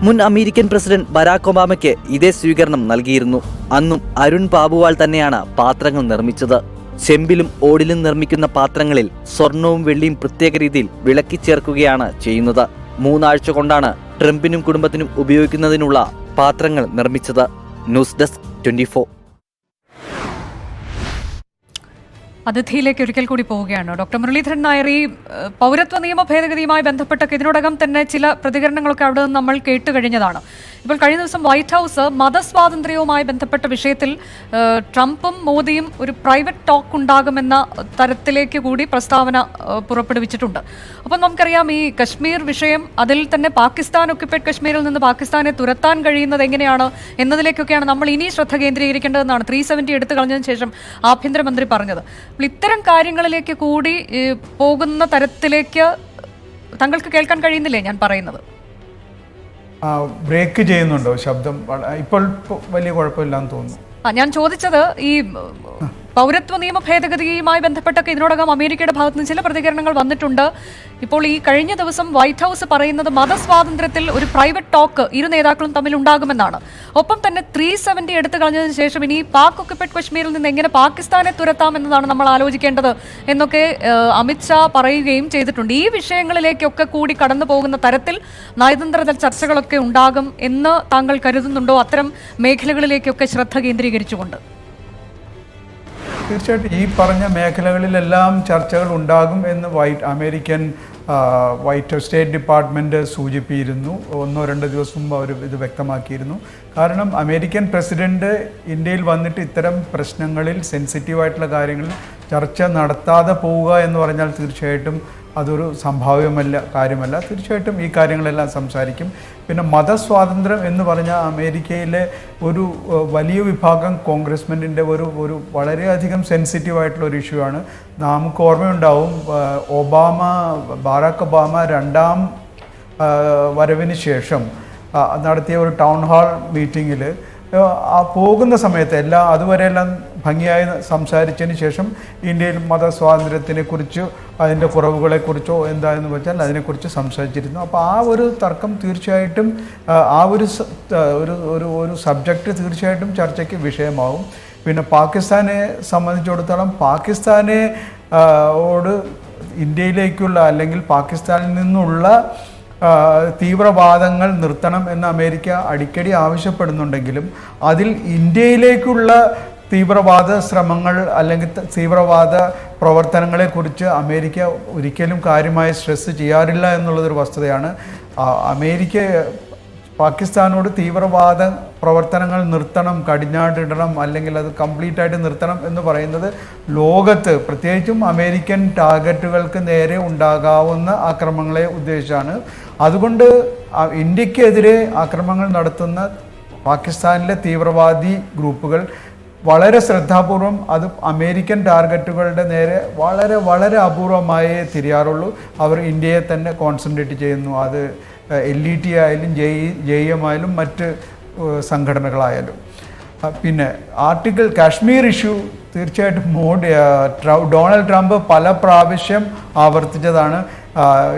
Speaker 7: മുൻ അമേരിക്കൻ പ്രസിഡന്റ് ബരാക് ഒബാമയ്ക്ക് ഇതേ സ്വീകരണം നൽകിയിരുന്നു. അന്നും അരുൺ പാബുവാൾ തന്നെയാണ് പാത്രങ്ങൾ നിർമ്മിച്ചത്. ചെമ്പിലും ഓടിലും നിർമ്മിക്കുന്ന പാത്രങ്ങളിൽ സ്വർണവും വെള്ളിയും പ്രത്യേക രീതിയിൽ വിളക്കിച്ചേർക്കുകയാണ് ചെയ്യുന്നത്. 3 ആഴ്ച കൊണ്ടാണ് ട്രംപിനും കുടുംബത്തിനും ഉപയോഗിക്കുന്നതിനുള്ള പാത്രങ്ങൾ നിർമ്മിച്ചത്. News desk 24.
Speaker 1: അതിഥിയിലേക്ക് ഒരിക്കൽ കൂടി പോവുകയാണ്. ഡോക്ടർ മുരളീധരൻ നായർ, ഈ പൗരത്വ നിയമ ഭേദഗതിയുമായി ബന്ധപ്പെട്ടൊക്കെ ഇതിനോടകം തന്നെ ചില പ്രതികരണങ്ങളൊക്കെ അവിടെ നിന്ന് നമ്മൾ കേട്ടുകഴിഞ്ഞതാണ്. ഇപ്പോൾ കഴിഞ്ഞ ദിവസം വൈറ്റ് ഹൗസ് മതസ്വാതന്ത്ര്യവുമായി ബന്ധപ്പെട്ട വിഷയത്തിൽ ട്രംപും മോദിയും ഒരു പ്രൈവറ്റ് ടോക്ക് ഉണ്ടാകുമെന്ന തരത്തിലേക്ക് കൂടി പ്രസ്താവന പുറപ്പെടുവിച്ചിട്ടുണ്ട്. അപ്പം നമുക്കറിയാം ഈ കശ്മീർ വിഷയം, അതിൽ തന്നെ പാകിസ്ഥാൻ ഒക്യുപ്പൈഡ് കശ്മീരിൽ നിന്ന് പാകിസ്ഥാനെ തുരത്താൻ കഴിയുന്നത് എങ്ങനെയാണ് എന്നതിലേക്കൊക്കെയാണ് നമ്മൾ ഇനി ശ്രദ്ധ കേന്ദ്രീകരിക്കേണ്ടതെന്നാണ് 370 എടുത്തു കളഞ്ഞതിന് ശേഷം ആഭ്യന്തരമന്ത്രി പറഞ്ഞത്. അപ്പോൾ ഇത്തരം കാര്യങ്ങളിലേക്ക് കൂടി പോകുന്ന തരത്തിലേക്ക് താങ്കൾക്ക് കേൾക്കാൻ കഴിയുന്നില്ലേ ഞാൻ പറയുന്നത്?
Speaker 4: ബ്രേക്ക് ചെയ്യുന്നുണ്ടോ ശബ്ദം? ഇപ്പോൾ വലിയ കുഴപ്പമില്ലാന്ന് തോന്നുന്നു.
Speaker 1: ഞാൻ ചോദിച്ചത് ഈ പൗരത്വ നിയമ ഭേദഗതിയുമായി ബന്ധപ്പെട്ടൊക്കെ ഇതിനോടകം അമേരിക്കയുടെ ഭാഗത്ത് നിന്ന് ചില പ്രതികരണങ്ങൾ വന്നിട്ടുണ്ട്. ഇപ്പോൾ ഈ കഴിഞ്ഞ ദിവസം വൈറ്റ് ഹൗസ് പറയുന്നത് മതസ്വാതന്ത്ര്യത്തിൽ ഒരു പ്രൈവറ്റ് ടോക്ക് ഇരു നേതാക്കളും തമ്മിൽ ഉണ്ടാകുമെന്നാണ്. ഒപ്പം തന്നെ 370 എടുത്തു കളഞ്ഞതിന് ശേഷം ഇനി പാക് ഒക്യുപ്പൈഡ് കശ്മീരിൽ നിന്ന് എങ്ങനെ പാകിസ്ഥാനെ തുരത്താം എന്നതാണ് നമ്മൾ ആലോചിക്കേണ്ടത് എന്നൊക്കെ അമിത്ഷാ പറയുകയും ചെയ്തിട്ടുണ്ട്. ഈ വിഷയങ്ങളിലേക്കൊക്കെ കൂടി കടന്നു പോകുന്ന തരത്തിൽ നയതന്ത്ര ചർച്ചകളൊക്കെ ഉണ്ടാകും എന്ന് താങ്കൾ കരുതുന്നുണ്ടോ, അത്തരം മേഖലകളിലേക്കൊക്കെ ശ്രദ്ധ കേന്ദ്രീകരിച്ചുകൊണ്ട്?
Speaker 4: തീർച്ചയായിട്ടും ഈ പറഞ്ഞ മേഖലകളിലെല്ലാം ചർച്ചകൾ ഉണ്ടാകും എന്ന് അമേരിക്കൻ സ്റ്റേറ്റ് ഡിപ്പാർട്ട്മെൻറ്റ് സൂചിപ്പിച്ചിരുന്നു. 1-2 ദിവസം മുമ്പ് അവർ ഇത് വ്യക്തമാക്കിയിരുന്നു. കാരണം അമേരിക്കൻ പ്രസിഡന്റ് ഇന്ത്യയിൽ വന്നിട്ട് ഇത്തരം പ്രശ്നങ്ങളിൽ സെൻസിറ്റീവായിട്ടുള്ള കാര്യങ്ങളിൽ ചർച്ച നടത്താതെ പോവുക എന്ന് പറഞ്ഞാൽ തീർച്ചയായിട്ടും അതൊരു കാര്യമല്ല. തീർച്ചയായിട്ടും ഈ കാര്യങ്ങളെല്ലാം സംസാരിക്കും. പിന്നെ മതസ്വാതന്ത്ര്യം എന്ന് പറഞ്ഞാൽ അമേരിക്കയിലെ ഒരു വലിയ വിഭാഗം കോൺഗ്രസ്മെൻറ്റിൻ്റെ ഒരു വളരെയധികം സെൻസിറ്റീവായിട്ടുള്ള ഒരു ഇഷ്യൂ ആണ്. നമുക്ക് ഓർമ്മയുണ്ടാവും, ബറാക്ക് ഒബാമ 2ാം വരവിന് ശേഷം നടത്തിയ ഒരു ടൗൺ ഹാൾ മീറ്റിങ്ങിൽ പോകുന്ന സമയത്ത് അതുവരെയെല്ലാം ഭംഗിയായി സംസാരിച്ചതിന് ശേഷം ഇന്ത്യയിൽ മതസ്വാതന്ത്ര്യത്തിനെക്കുറിച്ചോ അതിൻ്റെ കുറവുകളെക്കുറിച്ചോ എന്താണെന്ന് വെച്ചാൽ അതിനെക്കുറിച്ച് സംസാരിച്ചിരുന്നു. അപ്പോൾ ആ ഒരു തർക്കം തീർച്ചയായിട്ടും ഒരു സബ്ജക്റ്റ് തീർച്ചയായിട്ടും ചർച്ചയ്ക്ക് വിഷയമാവും. പിന്നെ പാകിസ്ഥാനെ സംബന്ധിച്ചിടത്തോളം പാകിസ്ഥാനോട് ഇന്ത്യയിലേക്കുള്ള അല്ലെങ്കിൽ പാകിസ്ഥാനിൽ നിന്നുള്ള തീവ്രവാദങ്ങൾ നിർത്തണം എന്ന് അമേരിക്ക അടിക്കടി ആവശ്യപ്പെടുന്നുണ്ടെങ്കിലും അതിൽ ഇന്ത്യയിലേക്കുള്ള തീവ്രവാദ ശ്രമങ്ങൾ അല്ലെങ്കിൽ തീവ്രവാദ പ്രവർത്തനങ്ങളെക്കുറിച്ച് അമേരിക്ക ഒരിക്കലും കാര്യമായി സ്ട്രെസ് ചെയ്യാറില്ല എന്നുള്ളതൊരു വസ്തുതയാണ്. അമേരിക്ക പാകിസ്ഥാനോട് തീവ്രവാദ പ്രവർത്തനങ്ങൾ നിർത്തണം, കടിഞ്ഞാടിടണം, അല്ലെങ്കിൽ അത് കംപ്ലീറ്റ് ആയിട്ട് നിർത്തണം എന്ന് പറയുന്നത് ലോകത്ത് പ്രത്യേകിച്ചും അമേരിക്കൻ ടാർഗറ്റുകൾക്ക് നേരെ ഉണ്ടാകാവുന്ന ആക്രമണങ്ങളെ ഉദ്ദേശിച്ചാണ്. അതുകൊണ്ട് ഇന്ത്യക്കെതിരെ ആക്രമണങ്ങൾ നടത്തുന്ന പാകിസ്ഥാനിലെ തീവ്രവാദി ഗ്രൂപ്പുകൾ വളരെ ശ്രദ്ധാപൂർവം അത് അമേരിക്കൻ ടാർഗറ്റുകളുടെ നേരെ വളരെ വളരെ അപൂർവമായേ തിരിയാറുള്ളൂ. അവർ ഇന്ത്യയെ തന്നെ കോൺസെൻട്രേറ്റ് ചെയ്യുന്നു. അത് LET ആയാലും JEM ആയാലും മറ്റ് സംഘടനകളായാലും. പിന്നെ കാശ്മീർ ഇഷ്യൂ തീർച്ചയായിട്ടും ഡൊണാൾഡ് ട്രംപ് പല പ്രാവശ്യം ആവർത്തിച്ചതാണ്.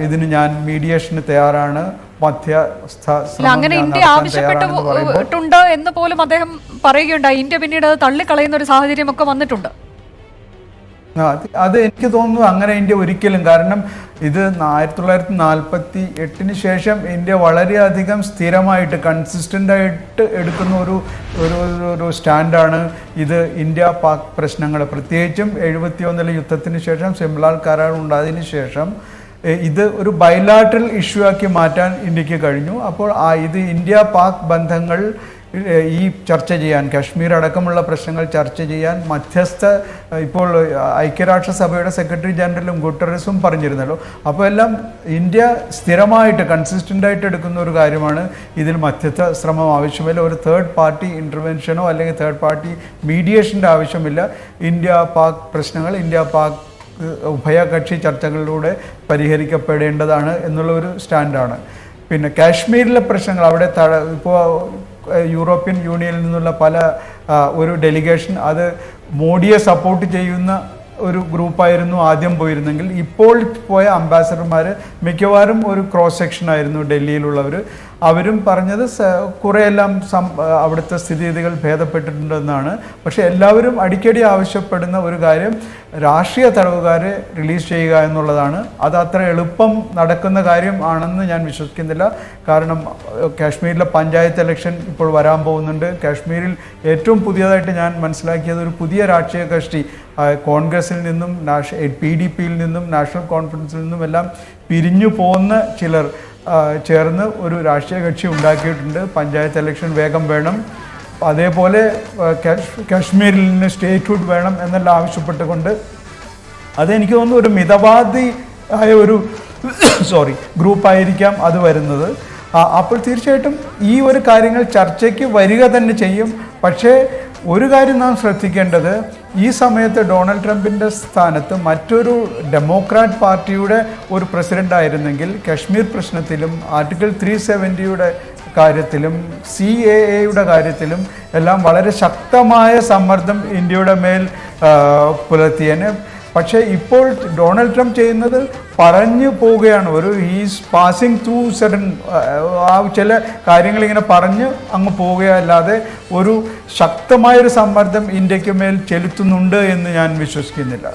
Speaker 4: ഇതിന് ഞാൻ മീഡിയേഷന് തയ്യാറാണ്,
Speaker 1: അങ്ങനെ ഇന്ത്യ ആവശ്യപ്പെട്ടിട്ടുണ്ട് എന്ന് പോലും അദ്ദേഹം പറയുകയുണ്ടായി. ഇന്ത്യ പിന്നീട് അത് തള്ളിക്കളയുന്ന ഒരു സാഹചര്യമൊക്കെ വന്നിട്ടുണ്ട്.
Speaker 4: അത് എനിക്ക് തോന്നുന്നു അങ്ങനെ ഇന്ത്യ ഒരിക്കലും, കാരണം ഇത് 1948 ശേഷം ഇന്ത്യ വളരെയധികം സ്ഥിരമായിട്ട് കൺസിസ്റ്റൻ്റ് ആയിട്ട് എടുക്കുന്ന ഒരു സ്റ്റാൻഡാണ് ഇത്. ഇന്ത്യ പാക് പ്രശ്നങ്ങൾ പ്രത്യേകിച്ചും 71 യുദ്ധത്തിന് ശേഷം സിംലാൽ കരാർ ഉണ്ടായതിന് ശേഷം ഇത് ഒരു ബൈലാറ്ററൽ ഇഷ്യൂ ആക്കി മാറ്റാൻ ഇന്ത്യക്ക് കഴിഞ്ഞു. അപ്പോൾ ഇത് ഇന്ത്യ പാക് ബന്ധങ്ങൾ ഈ ചർച്ച ചെയ്യാൻ, കശ്മീർ അടക്കമുള്ള പ്രശ്നങ്ങൾ ചർച്ച ചെയ്യാൻ ഇപ്പോൾ ഐക്യരാഷ്ട്രസഭയുടെ സെക്രട്ടറി ജനറലും ഗുട്ടറസും പറഞ്ഞിരുന്നല്ലോ. അപ്പോൾ എല്ലാം ഇന്ത്യ സ്ഥിരമായിട്ട് കൺസിസ്റ്റൻ്റായിട്ട് എടുക്കുന്ന ഒരു കാര്യമാണ്. ഇതിൽ മധ്യസ്ഥ ശ്രമം ആവശ്യമില്ല, ഒരു തേർഡ് പാർട്ടി ഇൻ്റർവെൻഷനോ അല്ലെങ്കിൽ തേർഡ് പാർട്ടി മീഡിയേഷൻ്റെ ആവശ്യമില്ല. ഇന്ത്യ പാക് പ്രശ്നങ്ങൾ പാക് ഉഭയകക്ഷി ചർച്ചകളിലൂടെ പരിഹരിക്കപ്പെടേണ്ടതാണ് എന്നുള്ള ഒരു സ്റ്റാൻഡാണ്. പിന്നെ കാശ്മീരിലെ പ്രശ്നങ്ങൾ അവിടെ ഇപ്പോൾ യൂറോപ്യൻ യൂണിയനിൽ നിന്നുള്ള ഒരു ഡെലിഗേഷൻ അത് മോഡിയെ സപ്പോർട്ട് ചെയ്യുന്ന ഒരു ഗ്രൂപ്പായിരുന്നു ആദ്യം പോയിരുന്നെങ്കിൽ, ഇപ്പോൾ പോയ അംബാസഡർമാർ മിക്കവാറും ഒരു ക്രോസ് സെക്ഷൻ ആയിരുന്നു ഡൽഹിയിലുള്ളവർ. അവരും പറഞ്ഞത് കുറേയെല്ലാം അവിടുത്തെ സ്ഥിതിഗതികൾ ഭേദപ്പെട്ടിട്ടുണ്ടെന്നാണ്. പക്ഷേ എല്ലാവരും അടിക്കടി ആവശ്യപ്പെടുന്ന ഒരു കാര്യം രാഷ്ട്രീയ തടവുകാരെ റിലീസ് ചെയ്യുക എന്നുള്ളതാണ്. അത് അത്ര എളുപ്പം നടക്കുന്ന കാര്യം ആണെന്ന് ഞാൻ വിശ്വസിക്കുന്നില്ല. കാരണം കാശ്മീരിലെ പഞ്ചായത്ത് ഇലക്ഷൻ ഇപ്പോൾ വരാൻ പോകുന്നുണ്ട്. കാശ്മീരിൽ ഏറ്റവും പുതിയതായിട്ട് ഞാൻ മനസ്സിലാക്കിയത് ഒരു പുതിയ രാഷ്ട്രീയ കക്ഷി കോൺഗ്രസിൽ നിന്നും PDPയിൽ നിന്നും നാഷണൽ കോൺഫറൻസിൽ നിന്നും എല്ലാം പിരിഞ്ഞു പോകുന്ന ചിലർ ചേർന്ന് ഒരു രാഷ്ട്രീയ കക്ഷി ഉണ്ടാക്കിയിട്ടുണ്ട്. പഞ്ചായത്ത് ഇലക്ഷൻ വേഗം വേണം, അതേപോലെ കാശ്മീരിൽ നിന്ന് സ്റ്റേറ്റ്ഹുഡ് വേണം എന്നെല്ലാം ആവശ്യപ്പെട്ടുകൊണ്ട് അതെനിക്ക് തോന്നുന്നു ഒരു മിതവാദി ആയ ഒരു ഗ്രൂപ്പായിരിക്കാം അത് വരുന്നത്. അപ്പോൾ തീർച്ചയായിട്ടും ഈ ഒരു കാര്യങ്ങൾ ചർച്ചയ്ക്ക് വരിക തന്നെ ചെയ്യും. പക്ഷേ ഒരു കാര്യം നാം ശ്രദ്ധിക്കേണ്ടത്, ഈ സമയത്ത് ഡൊണാൾഡ് ട്രംപിൻ്റെ സ്ഥാനത്ത് മറ്റൊരു ഡെമോക്രാറ്റ് പാർട്ടിയുടെ ഒരു പ്രസിഡന്റ് ആയിരുന്നെങ്കിൽ കശ്മീർ പ്രശ്നത്തിലും ആർട്ടിക്കിൾ 370 കാര്യത്തിലും CAA കാര്യത്തിലും എല്ലാം വളരെ ശക്തമായ സമ്മർദ്ദം ഇന്ത്യയുടെ മേൽ പുലർത്തിയതിന്. പക്ഷേ ഇപ്പോൾ ഡൊണാൾഡ് ട്രംപ് ചെയ്യുന്നത് പറഞ്ഞു പോവുകയാണ്. ഹീസ് പാസിങ് ത്രൂ സഡൻ ചില കാര്യങ്ങൾ ഇങ്ങനെ പറഞ്ഞ് അങ്ങ് പോവുകയല്ലാതെ ഒരു ശക്തമായൊരു സമ്മർദ്ദം ഇന്ത്യക്ക് മേൽ ചെലുത്തുന്നുണ്ട് എന്ന് ഞാൻ വിശ്വസിക്കുന്നില്ല.